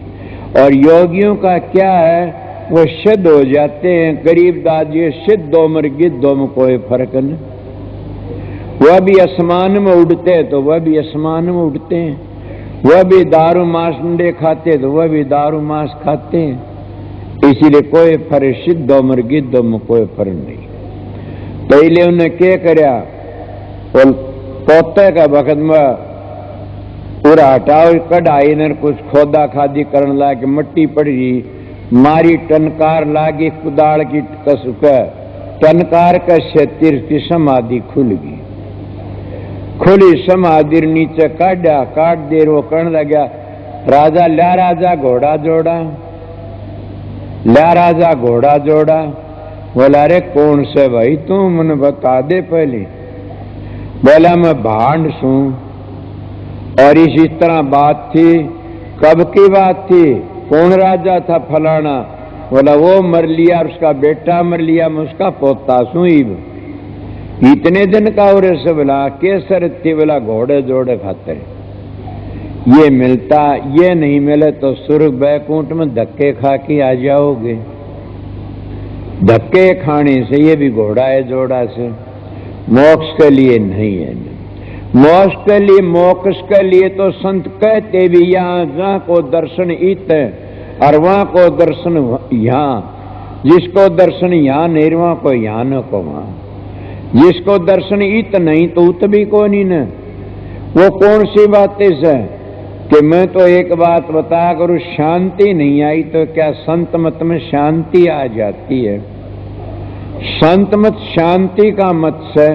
और योगियों का क्या है, वो सिद्ध हो जाते हैं। गरीबदास ये सिद्धोमर गिद्धोम कोई फर्क नहीं। वह भी आसमान में उड़ते तो वह भी आसमान में उड़ते हैं, वह भी दारू मांस अंडे खाते तो वह भी दारू मांस खाते हैं। इसीलिए कोई फर्क, सिद्धोमर गिद्धोम कोई फर्क नहीं। पहले उन्हें क्या करया, तोते का वक्त में पूरा हटाओ कढ़ाई ने कुछ खोदा खादी करने लाके मट्टी पड़ी, मारी टनकार लागी कुदाड़ की कसुक, टनकार का शेतिर की समाधि खुल गई। खुली समाधि नीचे काटा, काट देर वो करने लगा, राजा ल्या राजा घोड़ा जोड़ा, ल्या राजा घोड़ा जोड़ा। बोला अरे कौन से भाई तू, मैंने बता दे पहले। बोला मैं भांड सूं। और इसी तरह बात थी। कब की बात थी, कौन राजा था फलाना। बोला वो मर लिया, उसका बेटा मर लिया, मैं उसका पोता सूं। इतने दिन का और से बोला केसर थी, बोला घोड़े जोड़े खाते। ये मिलता, ये नहीं मिले तो स्वर्ग बैकुंठ में धक्के खा के आ जाओगे। धक्के खाने से, ये भी घोड़ा है जोड़ा से, मोक्ष के लिए नहीं है। मोक्ष के लिए, मोक्ष के लिए तो संत कहते भी यहाँ जहाँ को दर्शन इत है और वहां को दर्शन यहाँ। जिसको दर्शन यहाँ नहीं, वहां को यहाँ न को वहां। जिसको दर्शन इत नहीं तो उत भी को नहीं न। वो कौन सी बात है कि मैं तो एक बात बता करूं, शांति नहीं आई तो क्या संत मत में शांति आ जाती है। संत मत शांति का मत से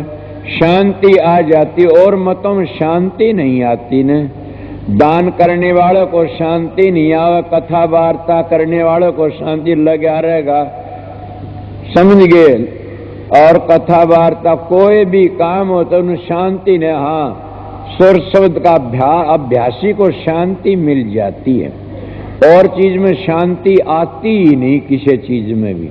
शांति आ जाती, और मतों में शांति नहीं आती न। दान करने वालों को शांति नहीं आवे, कथा वार्ता करने वालों को शांति लगा रहेगा, समझ गए। और कथा वार्ता कोई भी काम हो तो उन्हें शांति ने, हाँ सुर शब्द का अभ्यासी को शांति मिल जाती है। और चीज में शांति आती ही नहीं, किसी चीज में भी।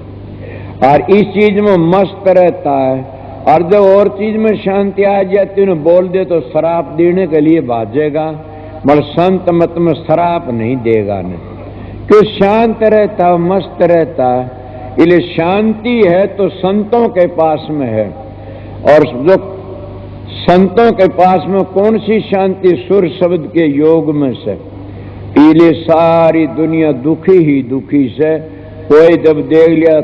और इस चीज में मस्त रहता है। और जब और चीज में शांति आ जाती है, बोल दे तो शराब देने के लिए भाजेगा, मगर संत मत में शराब नहीं देगा न। क्यों शांत रहता है, मस्त रहता है। इसलिए शांति है तो संतों के पास में है। और जो संतों के पास में कौन सी शांति, सुर शब्द के योग में से। इसलिए सारी दुनिया दुखी ही दुखी से। कोई जब देख लिया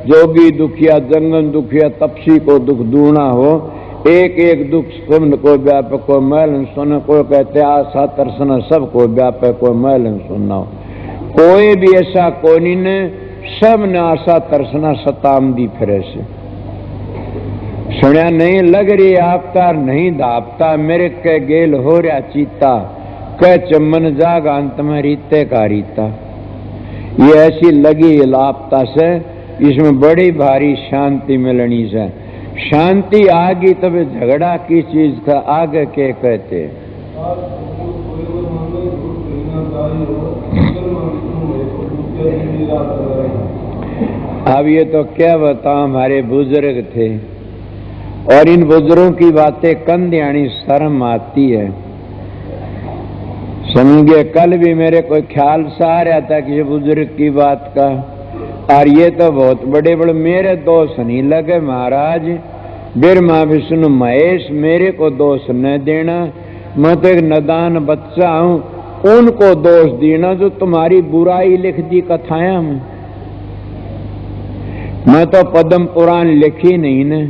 जोगी दुखिया, जंगन दुखिया, तपसी को दुख दूना हो, एक एक दुख सुन को व्यापक, को मैलन सुन को कहते आशा तरसना, सबको व्यापक को मैलन सुनना हो। कोई भी ऐसा कोई ने, सब ने आशा तरसना सतामदी फिरे से। सुनिया नहीं लग रही आपता, नहीं धापता, मेरे के गेल हो रहा चीता, कह चमन जाग अंत में रीते का रीता। ये ऐसी लगी लापता से, इसमें बड़ी भारी शांति मिलनी से। शांति आ गई तब झगड़ा की चीज का आगे के कहते। अब ये तो क्या बताऊं, हमारे बुजुर्ग थे और इन बुजुर्गों की बातें कंधे आनी शर्म आती है। समझे, कल भी मेरे कोई ख्याल सा आ रहा था किसी बुजुर्ग की बात का, और ये तो बहुत बड़े बड़े मेरे दोष नहीं लगे महाराज। ब्रह्मा विष्णु महेश मेरे को दोष न देना, मैं तो एक नदान बच्चा हूं, उनको दोष देना जो तुम्हारी बुराई लिख दी कथाएं में। मैं तो पद्म पुराण लिखी नहीं ने,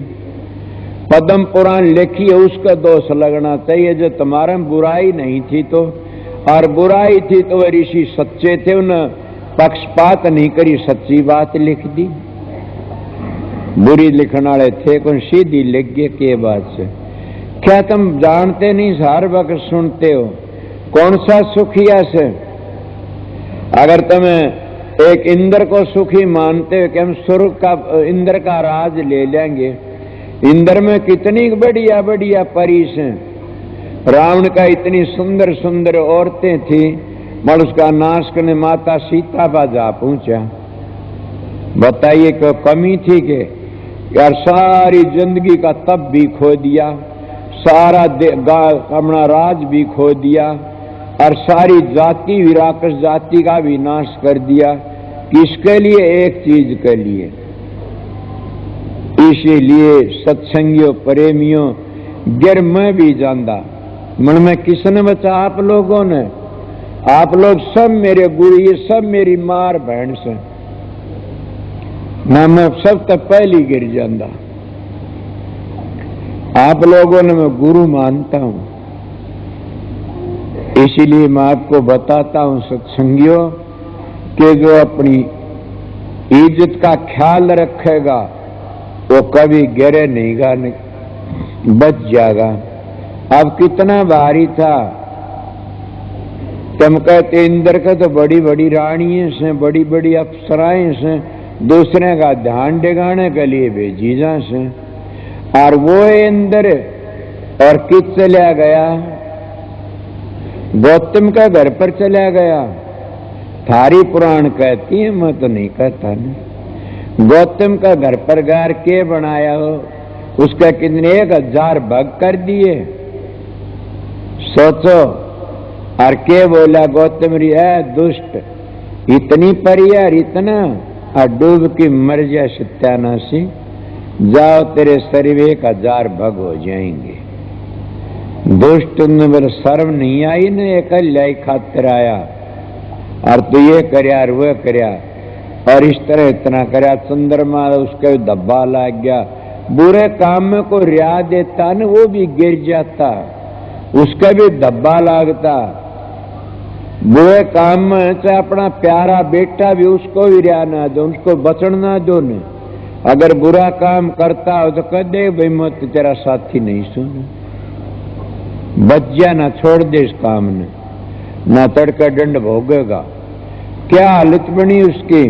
पद्म पुराण लिखी है उसका दोष लगना चाहिए। जो तुम्हारा बुराई नहीं थी तो, और बुराई थी तो वह ऋषि सच्चे थे, उन्हें पक्षपात नहीं करी, सच्ची बात लिख दी। बुरी लिखने वाले थे कौन, सीधी लिख गए के बात से। क्या तुम जानते नहीं, हर वक्त सुनते हो कौन सा सुखिया से। अगर तुम्हें एक इंद्र को सुखी मानते हो कि हम स्वर्ग का, इंद्र का राज ले लेंगे। इंद्र में कितनी बढ़िया बढ़िया परीस हैं। रावण का इतनी सुंदर सुंदर औरतें थी, मगर उसका नाश करने माता सीता पर जा पहुंचा। बताइए क्यों कमी थी कि यार सारी जिंदगी का तप भी खो दिया, सारा अपना राज भी खो दिया और सारी जाति भी, राक्षस जाति का भी नाश कर दिया। किसके लिए? एक चीज के लिए। इसीलिए सत्संगियों, प्रेमियों, गिर मैं भी जानदा मन में किसने बचा? आप लोगों ने। आप लोग सब मेरे गुरु, ये सब मेरी मार बहन से ना, मैं सब तक पहली गिर जाता। आप लोगों ने मैं गुरु मानता हूं। इसीलिए मैं आपको बताता हूं सत्संगियों कि जो अपनी इज्जत का ख्याल रखेगा वो कभी गिरे नहीं गा, बच जाएगा। अब कितना भारी था, तुम कहते इंद्र का तो बड़ी बड़ी रानियां से, बड़ी बड़ी अप्सराएं से, दूसरे का ध्यान डिगाने के लिए भेजी जा से, और वो इंद्र और किस चला गया? गौतम का घर पर चला गया। थारी पुराण कहती है, मैं तो नहीं कहता ना। गौतम का घर पर गार के बनाया हो, उसका कितने 1000 भाग कर दिए, सोचो। और के बोला गौतम री है दुष्ट, इतनी परियार इतना, और डूब की मर जाए सत्यानाशी, जाओ तेरे शरीर 1000 भाग हो जाएंगे। दुष्ट ने बोले शर्म नहीं आई न, एक खातिर आया और तू ये करया और वह करया, और इस तरह इतना करया। चंद्रमा उसके धब्बा लग गया। बुरे काम में को रिया देता न, वो भी गिर जाता, उसका भी धब्बा लगता। बुरे काम में चाहे अपना प्यारा बेटा भी, उसको भी रिया ना दो, उसको बचन ना दो न। अगर बुरा काम करता हो तो कह दे भाई मैं तो तेरा साथी नहीं सुन, बच जा ना, छोड़ दे इस काम ने, ना तड़का दंड भोगेगा। क्या हालत बनी उसकी।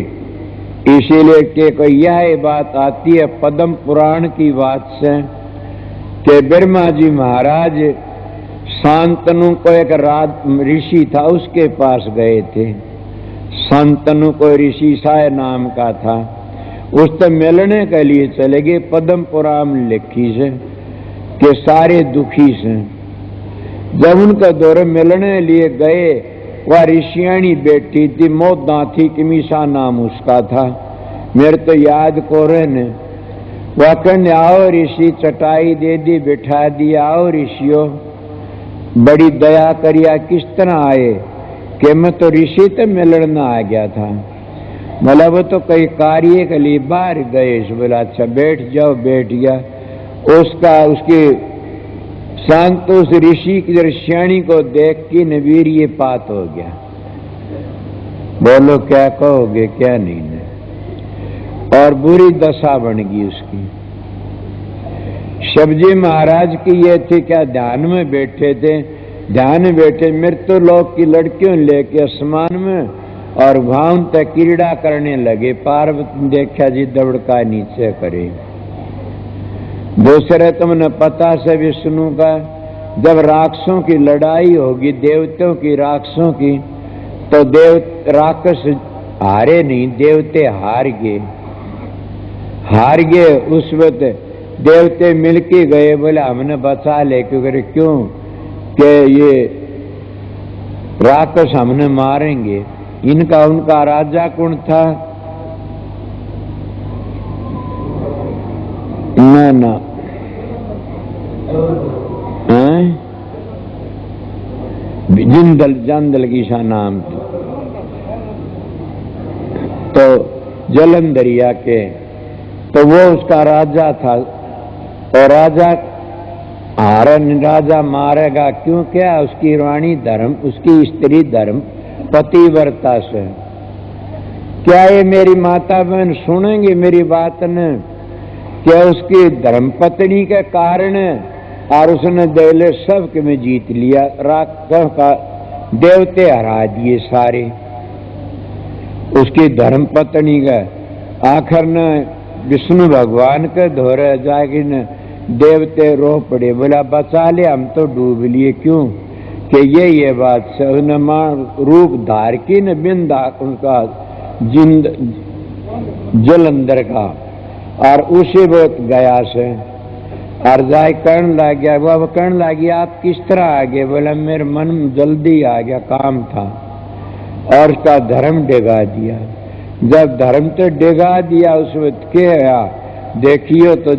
इसीलिए कि कोई यह बात आती है पद्म पुराण की बात से कि ब्रह्मा जी महाराज शांतनु को, एक ऋषि था, उसके पास गए थे। शांतनु को ऋषि साय नाम का था, उससे मिलने के लिए चले गए। पद्म पुराण लिखी से कि सारे दुखी से जब उनका दौरे मिलने लिए गए, वह ऋषियाणी बेटी थी, मोदा थी, किमीसा नाम उसका था, मेरे तो याद को रहे ने। वह कहने आओ ऋषि, चटाई दे दी, बिठा दिया, आओ ऋषियों, बड़ी दया करिया। किस तरह आए? कि मैं तो ऋषि से मिलना आ गया था। मतलब वो तो कई कार्य के लिए बाहर गए। बोला अच्छा बैठ जाओ, बैठ गया। उसकी शांत उस ऋषि की ऋषियाणी को देख के नवीर ये पात हो गया। बोलो क्या कहोगे, क्या नहीं ने? और बुरी दशा बन गई उसकी। शिवजी महाराज की ये थी, क्या ध्यान में बैठे थे, ध्यान में बैठे मृत्यु लोक की लड़कियों लेके आसमान में, और वहां तक क्रीड़ा करने लगे। पार्वती देखा जी दबड़का नीचे करे। दूसरे तुमने पता से विष्णु का, जब राक्षसों की लड़ाई होगी, देवताओं की राक्षसों की, तो राक्षस हारे नहीं, देवते हार गए। उस वक्त देवते मिलके गए, बोले हमने बचा ले, क्यों कि ये राक्षस हमने मारेंगे। उनका राजा कौन था? ना जंदल की सा नाम थी। तो जलंधरिया के, तो वो उसका राजा था। और राजा मारेगा क्यों? क्या उसकी रानी धर्म, उसकी स्त्री धर्म पतिव्रता से। क्या ये मेरी माता बहन सुनेंगे मेरी बात ने? क्या उसकी धर्मपत्नी के कारण, और उसने देवले सब के में जीत लिया, राक्षस का देवते हरा दिए सारे। उसकी धर्मपत्नी का आखिर ने विष्णु भगवान के धोरे जाके न देवते रो पड़े, बोला बचा ले, हम तो डूब लिए। क्यों कि ये बात से उसने रूप धार की न बिंदा उनका जलंधर का, और उसी वक्त गया से। और जाए कहने लग गया, वो अब कहने लगी आप किस तरह आ गए? बोला मेरे मन में जल्दी आ गया, काम था और उसका धर्म डिगा दिया। जब धर्म तो डिगा दिया उस वक्त क्या देखियो तो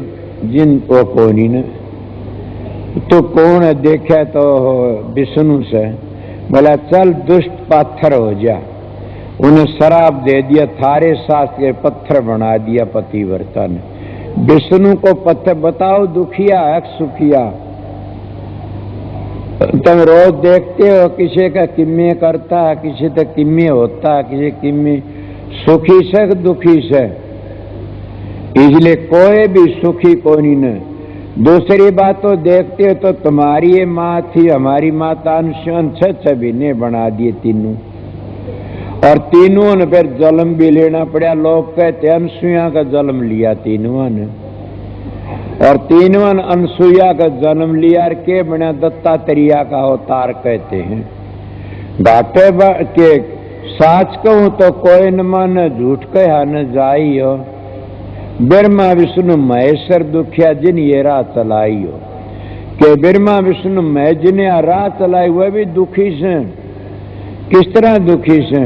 जिन वो कोनी ने तो कौन है? देखे तो विष्णु से। बोला चल दुष्ट पाथर हो जा। उन्हें शराब दे दिया, थारे शास्त्र के पत्थर बना दिया पतिव्रता ने। विष्णु को पत्थर बताओ दुखिया है सुखिया? तुम रोज देखते हो किसी का किम्मे करता है, किसी का किम्मे होता है, किसी किम्मे सुखी से दुखी से। इसलिए कोई भी सुखी कोई न। दूसरी बात तो देखते हो तो तुम्हारी ये माँ थी, हमारी माता छवि ने बना दिए तीनों, और तीनों ने फिर जन्म भी लेना पड़ा। लोग कहते अनसुईया का जन्म लिया तीनों ने, और तीनों ने अनसुईया का जन्म लिया के बना दत्तात्रेय का अवतार कहते हैं। घाटे के साच कहूं तो कोई न माने, झूठ कहा न जाई हो। ब्रह्मा विष्णु महेश्वर दुखिया जिन ये राह चलाई हो, के ब्रह्मा विष्णु महेश जिन्हें राह चलाई वह भी दुखी से। किस तरह दुखी से?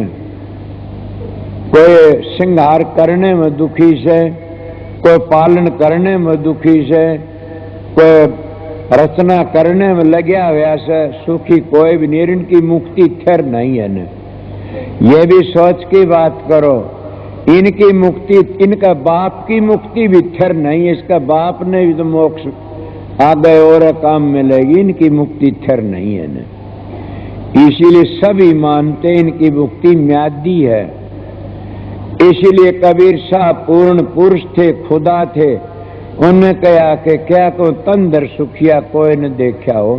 कोई श्रृंगार करने में दुखी से, कोई पालन करने में दुखी से, कोई रचना करने में लगे हुआ से सुखी कोई भी नहीं। इनकी मुक्ति थिर नहीं है न। ये भी सोच की बात करो, इनकी मुक्ति, इनका बाप की मुक्ति भी थिर नहीं है। इसका बाप ने भी तो मोक्ष आ गए और काम मिलेगी, इनकी मुक्ति थिर नहीं है न। इसीलिए सभी मानते इनकी मुक्ति म्यादी है। इसीलिए कबीर साहब पूर्ण पुरुष थे, खुदा थे। उन्होंने कहा कि क्या को तंदर सुखिया कोई न देखा हो,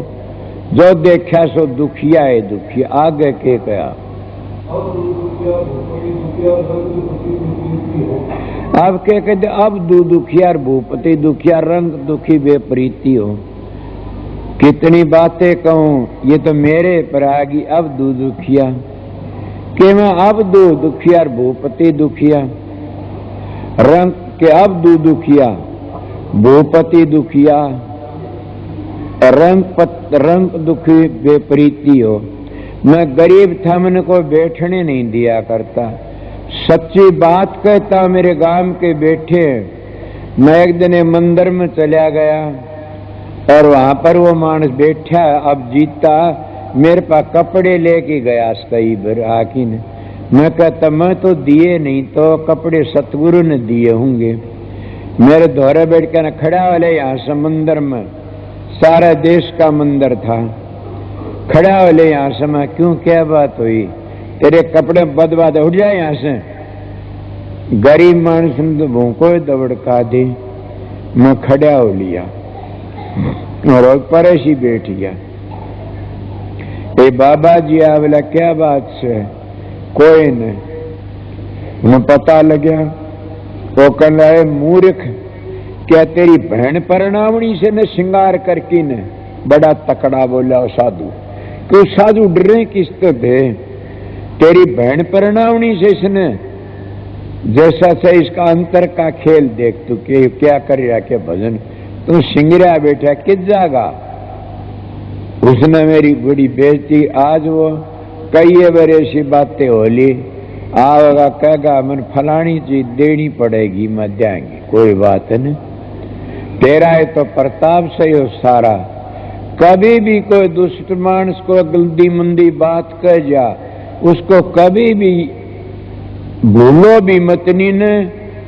जो देखा सो दुखिया है दुखिया। आगे के कहा अब क्या कहते? अब दुखिया भूपति दुखिया, रंग दुखी बेप्रीति हो। कितनी बातें कहूं, ये तो मेरे पर आ गई। अब दुखिया कि मैं अब दुखिया भूपति दुखिया, रंग के अब दुखिया भूपति दुखिया, रंग दुखी बेप्रीति हो। मैं गरीब था, मैंने कोई बैठने नहीं दिया करता। सच्ची बात कहता, मेरे गांव के बैठे। मैं एक दिन मंदिर में चला गया और वहां पर वो मानस बैठा, अब जीता मेरे पास कपड़े लेके गया कई बार आकी ने। मैं कहता मैं तो दिए नहीं, तो कपड़े सतगुरु ने दिए होंगे। मेरे दोहरे बैठ कर खड़ा वाले यहाँ समंदर में, सारा देश का मंदिर था, खड़ा वाले यहाँ से। मैं क्यों, क्या बात हुई? तेरे कपड़े बदबाद उठ जाए यहाँ से। गरीब मानस ने तो भूखो दबड़का दे। मैं खड़ा हो लिया और परेश ही बैठ गया। ए बाबा जी बोला क्या बात से? कोई नहीं। मैं पता लगा वो कहना है मूर्ख, क्या तेरी बहन परनावणी से न श्रृंगार करके न? बड़ा तकड़ा बोला वो साधु। क्यों साधु डरे किस तो थे? तेरी बहन परनावणी से इसने जैसा से इसका अंतर का खेल देख तू के क्या कर रहा के भजन। तू सिंगरा बैठा किस जागा? उसने मेरी बड़ी बेइज्जती। आज वो कई बार ऐसी बातें होली आवेगा, कहेगा मन फलानी चीज देनी पड़ेगी, मैं देंगी। कोई बात नहीं, तेरा है तो प्रताप से हो सारा। कभी भी कोई दुष्ट मानस को गंदी मंदी बात कह जा, उसको कभी भी भूलो भी मतनी ने,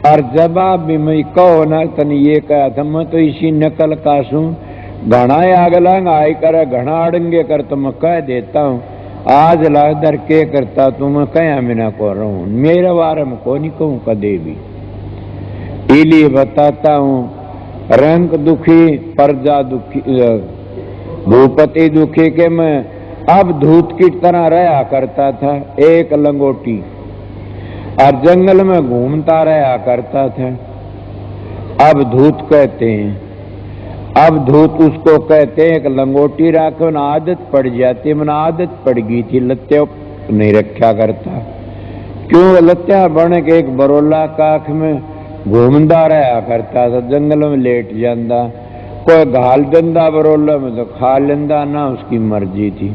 और जवाब भी मैं कहो ना तने ये कहा था। मैं तो इसी नकल का सू घना आगलांग आई कर घना अड़ंगे कर तो मैं कह देता हूँ। आज लादर के करता तू मैं कया मिना को रहूं, मेरे बारे में को नहीं कहूँ कदे भी। इलिए बताता हूँ, रंग दुखी प्रजा दुखी भूपति दुखी के मैं अब धूत की तरह रहा करता था, एक लंगोटी, और जंगल में घूमता रहा करता था। अब धूत कहते हैं, अब धूत उसको कहते हैं। एक लंगोटी राखो न आदत पड़ जाती, मन आदत पड़ गई थी, लत्ते नहीं रखा करता। क्यों? लत्या बन के एक बरोला काख में घूमता रहा करता था, जंगल में लेट जाता। कोई घाल दंदा बरोला में तो खा लेंदा ना, उसकी मर्जी थी।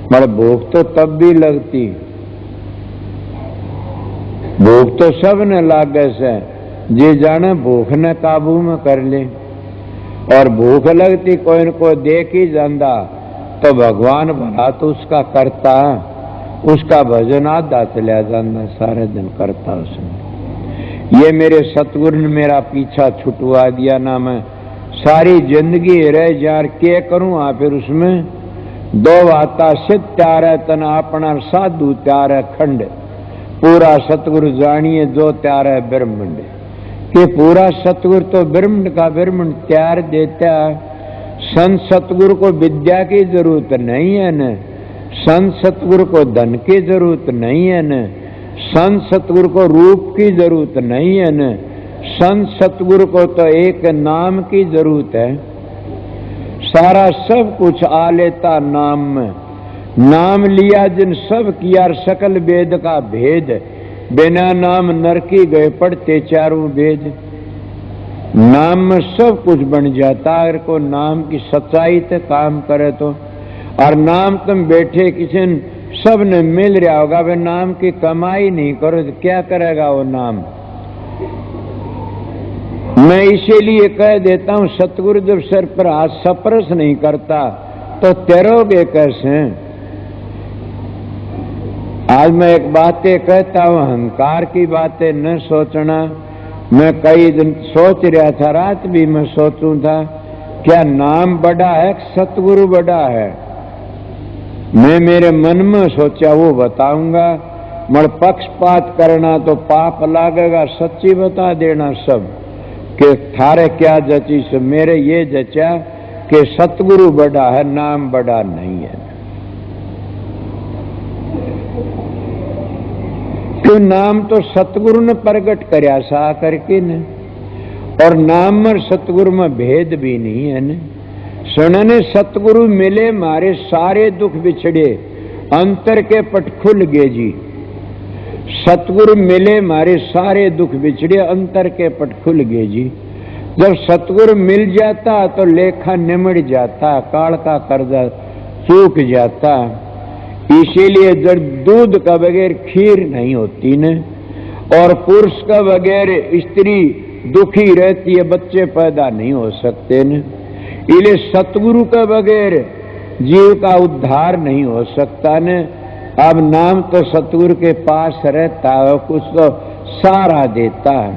मगर भूख तो तब भी लगती, भूख तो सब ने लागे से, जे जाने भूख ने काबू में कर ले। और भूख लगती कोई न कोई देख ही जाता तो भगवान भला तो उसका करता, उसका भजन आधा चला जाता, सारे दिन करता उसने। ये मेरे सतगुरु ने मेरा पीछा छुटवा दिया ना, मैं सारी जिंदगी रह जार क्या करूं। फिर उसमें दो बाता सिद्ध त्यार है तन अपना, साधु त्यार है खंड। पूरा सतगुरु जानिए जो त्यार है ब्रह्मंड, कि पूरा सतगुरु तो ब्रह्मंड का ब्रह्मंड त्यार देता है। संत सतगुरु को विद्या की जरूरत नहीं है न, संत सतगुरु को धन की जरूरत नहीं है न, संत सतगुरु को रूप की जरूरत नहीं है न, संत सतगुरु को तो एक नाम की जरूरत है। सारा सब कुछ आ लेता नाम में, नाम लिया जिन सब किया सकल वेद का भेद। बिना नाम नरकी गए पढ़ते चारों वेद। नाम में सब कुछ बन जाता अगर को नाम की सच्चाई से काम करे तो। और नाम तुम बैठे किसी सब ने मिल रहा होगा, वे नाम की कमाई नहीं करो तो क्या करेगा वो नाम। मैं इसीलिए कह देता हूं, सतगुरु जब सर पर हाथ स्पर्श नहीं करता तो तैरोगे कैसे। आज मैं एक बातें कहता हूं, अहंकार की बातें न सोचना। मैं कई दिन सोच रहा था, रात भी मैं सोचूं था, क्या नाम बड़ा है सतगुरु बड़ा है। मैं मेरे मन में सोचा वो बताऊंगा, मगर पक्षपात करना तो पाप लागेगा। सच्ची बता देना सब कि थारे क्या जची से। मेरे ये जचा कि सतगुरु बड़ा है, नाम बड़ा नहीं है। क्यों, नाम तो सतगुरु ने प्रगट करया सा करके न, और नाम में सतगुरु में भेद भी नहीं है न। सुनने सतगुरु मिले मारे सारे दुख बिछड़े, अंतर के पट खुल गए जी। सतगुरु मिले मारे सारे दुख बिछड़े, अंतर के पट खुल गए जी। जब सतगुरु मिल जाता तो लेखा निमड़ जाता, काल का कर्जा चूक जाता। इसीलिए जब दूध का बगैर खीर नहीं होती न, और पुरुष का बगैर स्त्री दुखी रहती है, बच्चे पैदा नहीं हो सकते न। इसलिए सतगुरु का बगैर जीव का उद्धार नहीं हो सकता न। अब नाम तो सतगुरु के पास रहता है, कुछ तो सारा देता है,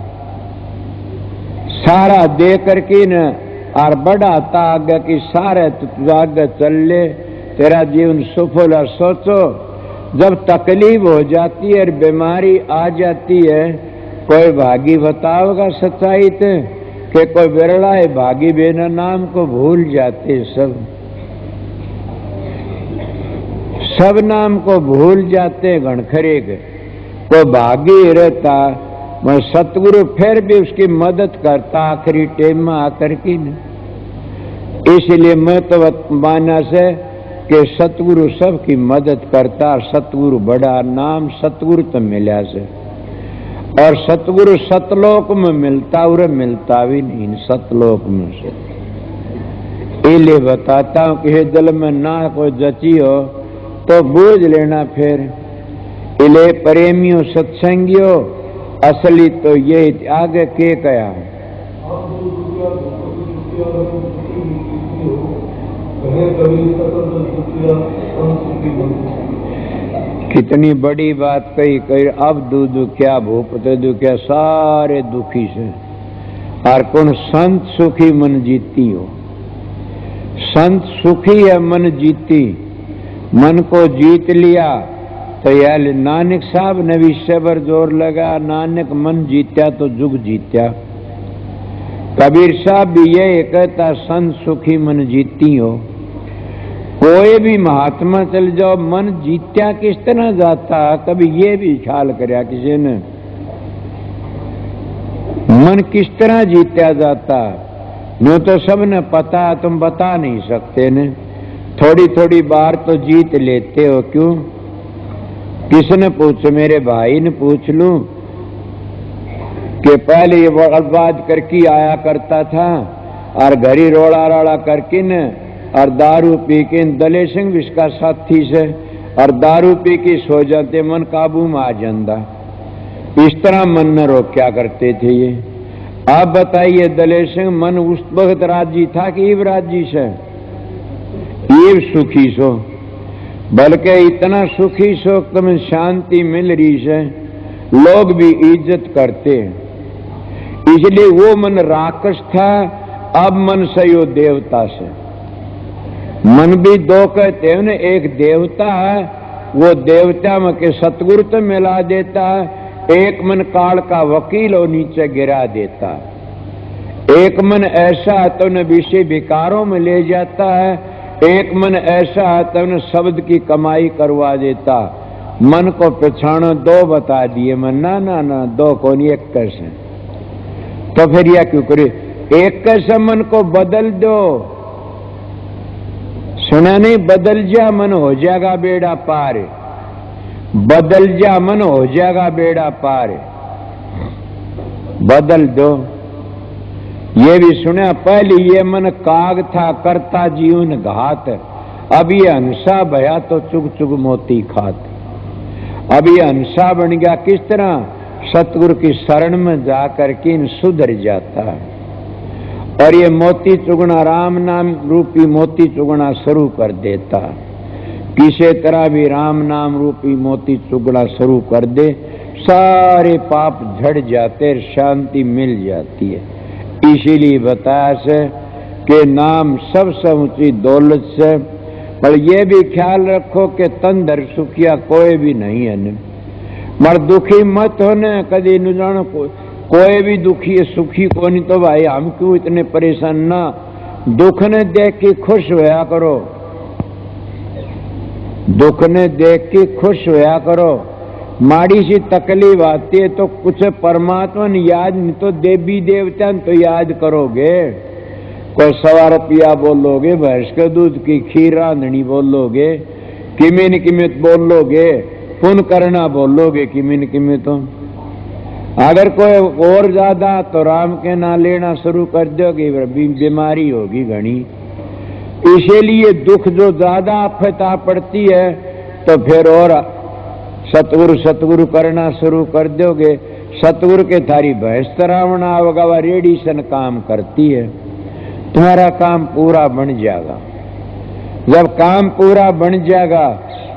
सारा दे करके न और बढ़ाता आगे कि सारे तू आगे चल ले, तेरा जीवन सफल। और सोचो जब तकलीफ हो जाती है और बीमारी आ जाती है, कोई भागी बताओगा सच्चाई थे कि कोई बिरला है भागी बिना नाम को भूल जाते। सब नाम को भूल जाते घणखरे के। कोई भागी रहता, मैं सतगुरु फिर भी उसकी मदद करता आखिरी टाइम में आकर के न। इसलिए मैं तो माना से कि सतगुरु सबकी मदद करता, सतगुरु बड़ा नाम सतगुरु तो मिला से। और सतगुरु सतलोक में मिलता, उरे मिलता भी नहीं सतलोक में से। इसलिए बताता हूं कि दिल में ना कोई जची हो तो बूझ लेना फिर। इले प्रेमियों सत्संगियों असली तो ये आगे के कया है। कितनी बड़ी बात कही कही। अब दूध क्या भूपते दु क्या सारे दुखी से। और कौन संत सुखी मन जीती हो। संत सुखी है मन जीती, मन को जीत लिया तो यार नानक साहब ने भी सबर जोर लगा, नानक मन जीत्या तो जुग जीत्या। कबीर साहब भी ये कहता संत सुखी मन जीती हो। कोई भी महात्मा चल जाओ, मन जीत्या किस तरह जाता, कभी ये भी ख्याल करया किसी ने, मन किस तरह जीत्या जाता। नो तो सबने पता, तुम बता नहीं सकते ने। थोड़ी थोड़ी बार तो जीत लेते हो, क्यों? किसने पूछ, मेरे भाई ने पूछ लूं कि पहले ये बर्बाद करके आया करता था, और घरी रोड़ा रोड़ा करके न और दारू पी के दले सिंह भी इसका साथी से और दारू पी के सो जाते, मन काबू में आ जाता। इस तरह मन न रोक्या करते थे ये। आप बताइए दले सिंह मन उस वक्त राजी था कि इब राजी से? ये सुखी सो, बल्कि इतना सुखी सो तुम्हें शांति मिल रही है, लोग भी इज्जत करते हैं। इसलिए वो मन राक्षस था, अब मन से यो देवता से। मन भी दो कहते हैं ना, एक देवता है, वो देवता में के सतगुरु तो मिला देता है, एक मन काल का वकील और नीचे गिरा देता है। एक मन ऐसा है तो न विषय विकारों में ले जाता है, एक मन ऐसा है तो न शब्द की कमाई करवा देता। मन को पछाणो दो बता दिए, मन ना ना ना दो कौन, एक कैसे। तो फिर यह क्यों करे, एक कैसे मन को बदल दो। सुना नहीं, बदल जा मन हो जाएगा बेड़ा पार, बदल जा मन हो जाएगा बेड़ा पार, बदल दो। ये भी सुना, पहले ये मन काग था करता जीवन घात, अब ये हंसा भया तो चुग चुग मोती खात। अब ये हंसा बन गया किस तरह? सतगुरु की शरण में जाकर के इन सुधर जाता है और ये मोती चुगना, राम नाम रूपी मोती चुगना शुरू कर देता। किसी तरह भी राम नाम रूपी मोती चुगना शुरू कर दे, सारे पाप झड़ जाते, शांति मिल जाती है। इसीलिए बताया से कि नाम सबसे ऊंची दौलत से। पर ये भी ख्याल रखो कि तंदर सुखिया कोई भी नहीं है न, मर दुखी मत होने कभी न जानो, कोई भी दुखी है सुखी को नहीं। तो भाई हम क्यों इतने परेशान ना, दुख ने देख के खुश होया करो, दुख ने देख के खुश होया करो। माड़ी सी तकलीफ आती है तो कुछ परमात्मा ने याद नहीं तो देवी देवता तो याद करोगे। कोई 100 रुपया बोलोगे, भैंस के दूध की खीर रांधनी बोलोगे, किमिन किमित बोलोगे, पुण्य करना बोलोगे किमिन किमित। तो अगर कोई और ज्यादा तो राम के ना लेना शुरू कर दोगे, बीमारी होगी घनी। इसीलिए दुख जो ज्यादा आफता पड़ती है तो फिर और सतगुरु सतगुरु करना शुरू कर दोगे। सतगुरु के थारी भैंस तरावना होगा, रेडिसन काम करती है, तुम्हारा काम पूरा बन जाएगा। जब काम पूरा बन जाएगा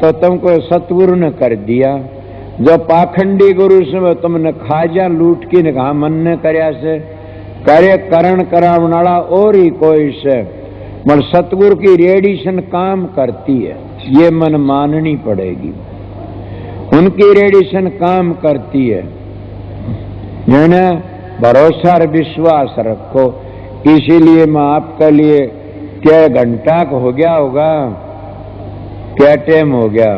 तो तुमको सतगुरु ने कर दिया। जो पाखंडी गुरु से तुमने खाजा लूट की ने कहा मन ने करया से करे करण करावनाला और ही कोई से, मन सतगुरु की रेडिशन काम करती है, ये मन माननी पड़ेगी। उनकी रेडिशन काम करती है, मैंने भरोसा और विश्वास रखो। इसीलिए मैं आपके लिए क्या घंटा को हो गया होगा, क्या टाइम हो गया?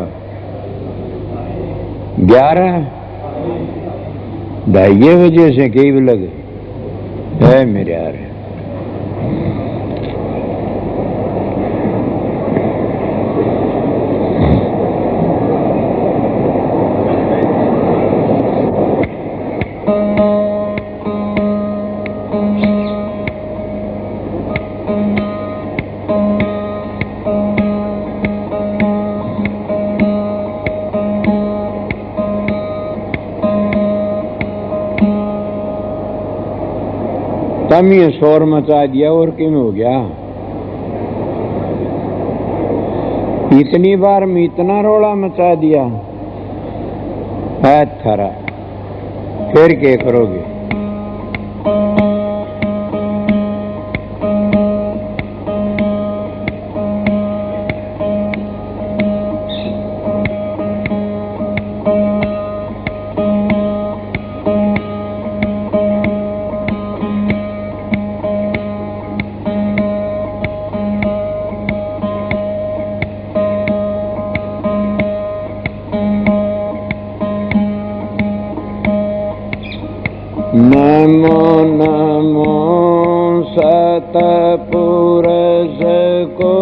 11 ढाई बजे से कई भी लगे है मेरे यार। तम ये शोर मचा दिया और क्यों हो गया? इतनी बार में इतना रोला मचा दिया है थारा, फिर क्या करोगे? नमो नमो सतपुरुष को,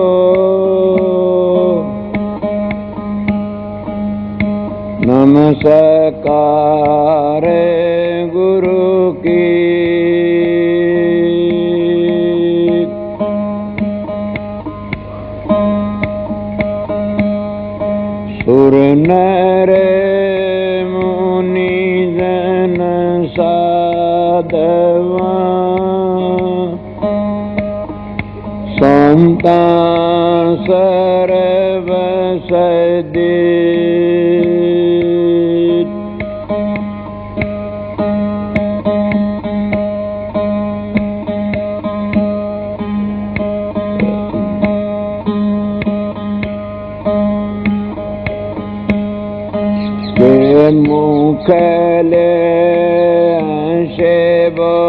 नमस्कार गुरु की। ममता सर्व सदे मुखले से बोलिए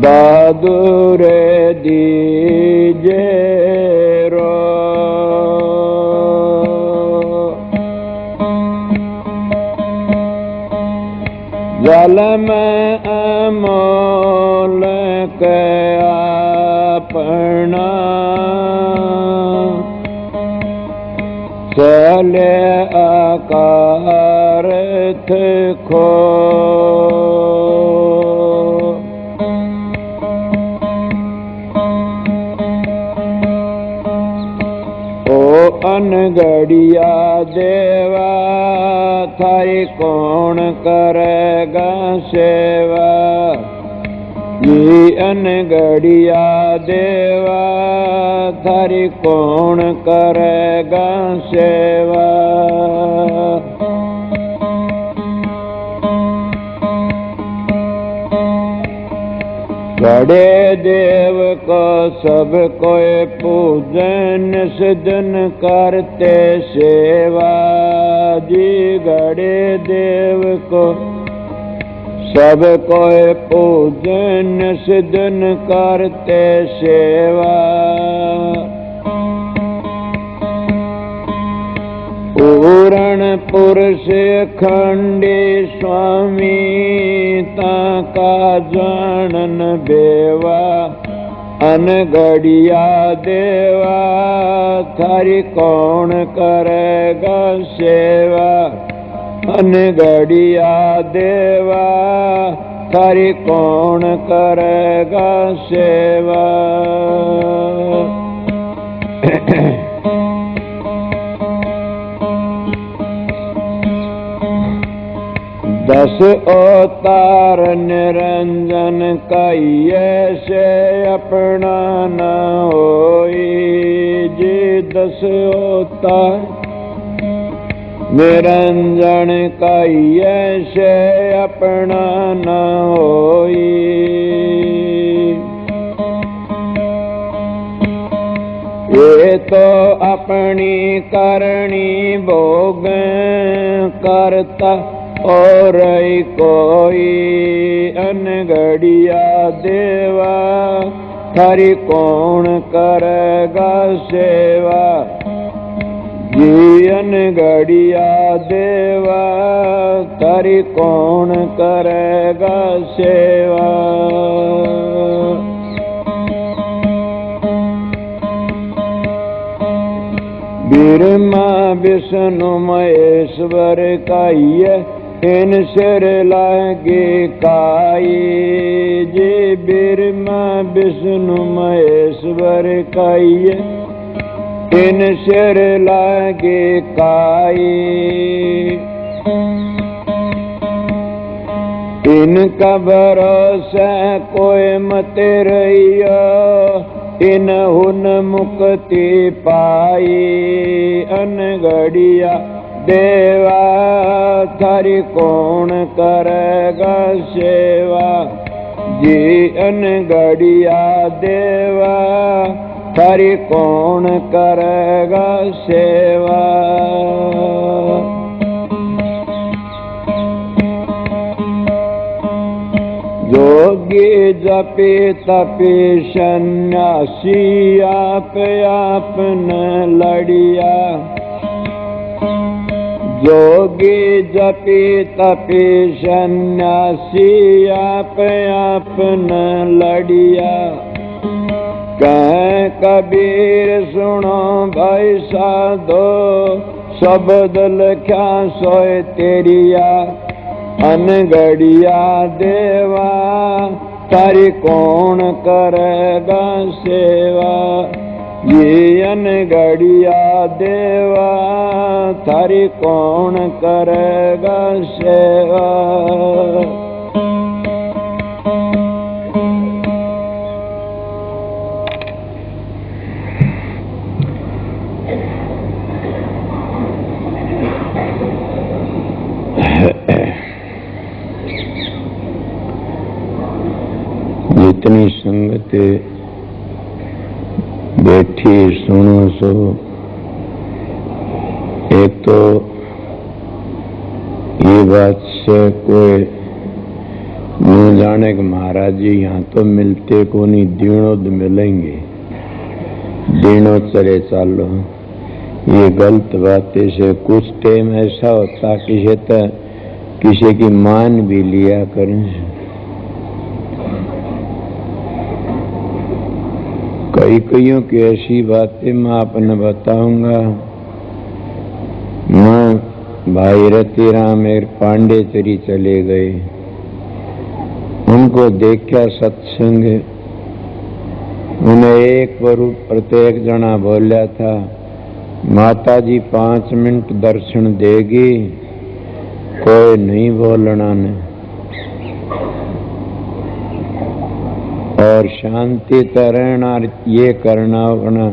दादुर दीजे रो जल में अमोल के अपना चले आकारथ खो ओ अनगढ़िया देवा थारी कौन करेगा सेवा ये अनगढ़िया देवा थारी कौन करेगा सेवा बड़े देव को सब कोई पूजन सजन करते सेवा जी गड़े देव को सब कोई पूजन सजन करते सेवा पूरण पुरुष खंडे स्वामी ताका जानन बेवा अनगढ़िया देवा थारी कौन करेगा सेवा अनगढ़िया देवा थारी कौन करेगा सेवा दस अवतार निरंजन कहिए से अपना न होई जी दस अवतार निरंजन कहिए से अपना न होई ये तो अपनी करनी भोग करता और कोई अनगढ़िया देवा थारी कौन करेगा सेवा जी अनगढ़िया देवा थारी कौन करेगा सेवा ब्रह्मा विष्णु महेश्वर कहिए इन सिर लागे काई जी ब्रह्मा विष्णु महेश्वर कहिए इन सिर लागे काई इनका भरोसा कोई मत रहियो इन हुन मुक्ति पाई अनगढ़िया देवा थारी कौन करेगा सेवा जी अनगढ़िया देवा थारी कौन करेगा सेवा जोगी जपी तपी सन्यासी आप न लड़िया जोगी जपी तपी सन्यासी आप न लड़िया कह कबीर सुनो भाई साधो शब्द लख्या सोए तेरिया अनगढ़िया देवा तारी कौन करेगा सेवा ये अनगढ़िया देवा तारी कौन करेगा सेवा जितनी संगत बैठी सुनो सो, एक तो ये बात से कोई न जाने कि महाराज जी यहाँ तो मिलते को नहीं, दिनों मिलेंगे, दिनों चले चालो, ये गलत बातें से कुछ टाइम ऐसा होता किसी की मान भी लिया करें। कईयों की ऐसी बातें मैं आपने बताऊंगा। मैं भाई रतिराम एक पांडेचरी चले गए, उनको देखा सत्संग, उन्हें एक बार प्रत्येक जना बोला था, माता जी 5 मिनट दर्शन देगी, कोई नहीं बोलना ने, और शांति रहना, ये करना अपना।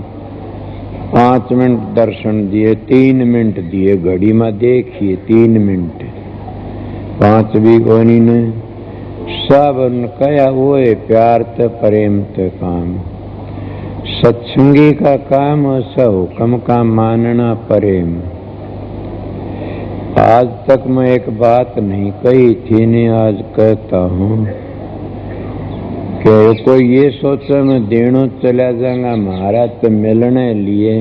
5 मिनट दर्शन दिए, 3 मिनट दिए, घड़ी में देखिए 3 मिनट, 5 भी कोनी ने। सब कया वो है प्यार ते प्रेम ते काम, सत्संगी का काम ऐसा हुक्म का मानना प्रेम। आज तक मैं एक बात नहीं कही थी, ने आज कहता हूँ कि कोई ये सोचे मैं देनों चला जाऊंगा महाराज तो मिलने लिए,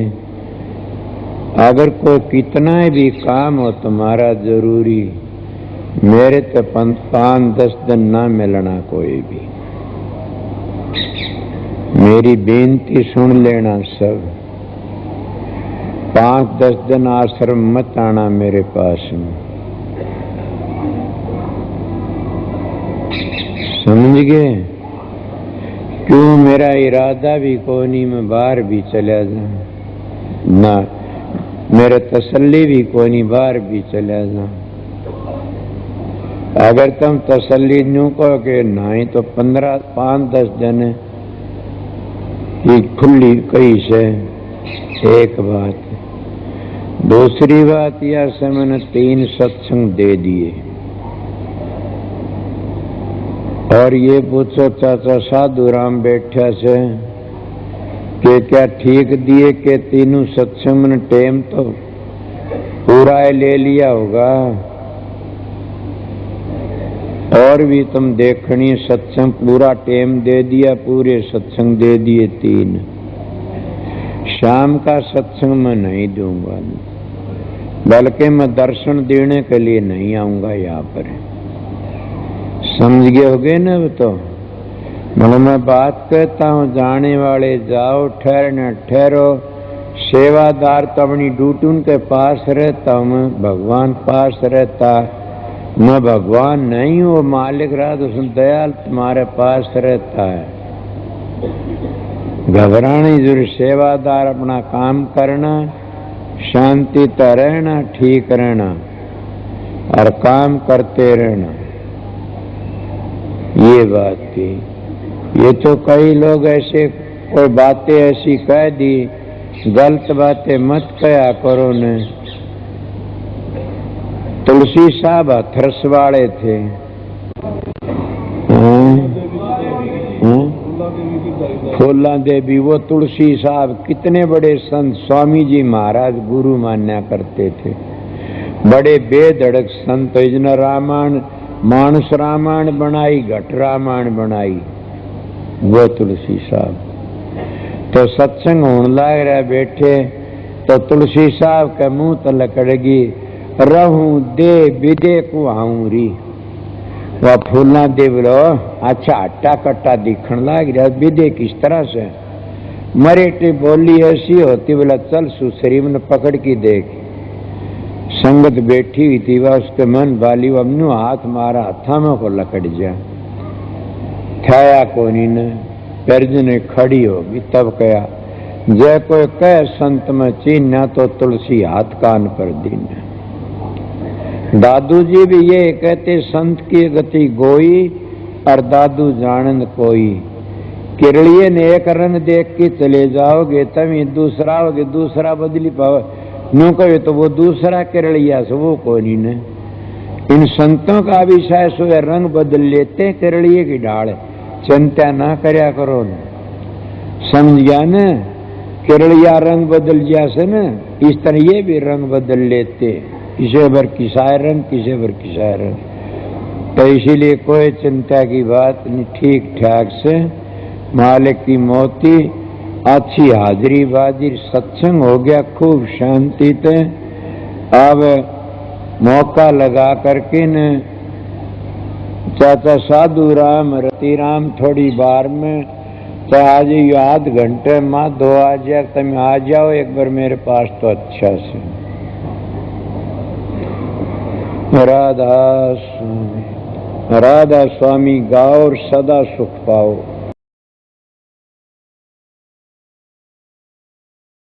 अगर कोई कितना भी काम हो तुम्हारा जरूरी, मेरे तो 5-10 दिन ना मिलना कोई भी। मेरी बेनती सुन लेना सब, 5-10 दिन आश्रम मत आना मेरे पास में, समझ गए? क्यों मेरा इरादा भी कोनी में बाहर भी चला जाऊं ना, मेरे तसल्ली भी कोनी बाहर भी चला जाऊं। अगर तुम तसल्ली न्यू कहो कि नहीं तो 5-10 दिन की खुली कही से, एक बात। दूसरी बात यह से मैंने 3 सत्संग दे दिए, और ये पूछो चाचा साधु राम बैठा से कि क्या ठीक दिए कि 3 सत्संग में टाइम तो पूरा ले लिया होगा, और भी तुम देखनी सत्संग पूरा टाइम दे दिया, पूरे सत्संग दे दिए 3। शाम का सत्संग मैं नहीं दूंगा, बल्कि मैं दर्शन देने के लिए नहीं आऊंगा यहाँ पर, समझ गए होगे ना? तो मतलब मैं बात कहता हूँ, जाने वाले जाओ, ठहरना ठहरो, सेवादार तो अपनी ड्यूटी उनके पास रहता हूँ, मैं भगवान पास रहता, मैं भगवान नहीं हूँ, मालिक रात दयाल तुम्हारे पास रहता है। घबराने जरूर, सेवादार अपना काम करना, शांति तो रहना, ठीक रहना और काम करते रहना, ये बात थी। ये तो कई लोग ऐसे कोई बातें ऐसी कह दी, गलत बातें मत कहा करो ने। तुलसी साहब हथरस वाले थे, फूला देवी, वो तुलसी साहब कितने बड़े संत, स्वामी जी महाराज गुरु मान्या करते थे, बड़े बेधड़क संत। इतना रामायण, मानस रामायण बनाई, घट रामायण बनाई वो तुलसी साहब। तो सत्संग होने लग रहा बैठे, तो तुलसी साहब के मुंह तलक लगी, रहूं दे विदे को आऊं री। वह फूलना दे बोलो, अच्छा हट्टा कट्टा दिखण लग रहा, विदे किस तरह से? मरेटी बोली ऐसी होती, बोला चल सुसरी में पकड़ की देख। संगत बैठी हुई थी, वह उसके मन वाली, अमनु हाथ मारा, हथा में को लकड़ जा, थाया कोनी ने, ने खड़ी होगी। तब कहा, जय कोई कह संत में चीन्या तो तुलसी हाथ कान पर दीना। दादू जी भी ये कहते, संत की गति गोई और दादू जानंद कोई। किरलिए ने एक रंग देख के चले जाओगे, तब ये दूसरा होगे, दूसरा बदली पाओ नो कहे तो वो दूसरा किरलिया से वो कोई ने। इन संतों का भी शायद सो रंग बदल लेते, किरलिए की ढाल चिंता ना करया करो न, समझ गया न। केरलिया रंग बदल जासे न, इस तरह ये भी रंग बदल लेते, किसे भर किसाए रंग, किसे भर किसाए रंग। तो इसीलिए कोई चिंता की बात नहीं, ठीक ठाक से मालिक की मोती, अच्छी हाजिरी बाजिर, सत्संग हो गया खूब शांति से। अब मौका लगा करके न चाचा साधु राम रति राम थोड़ी बार में, तो आज ये आध घंटे माँ 2 आ जाए, तुम आ जाओ एक बार मेरे पास तो अच्छा से। राधा स्वामी गाओ और सदा सुख पाओ।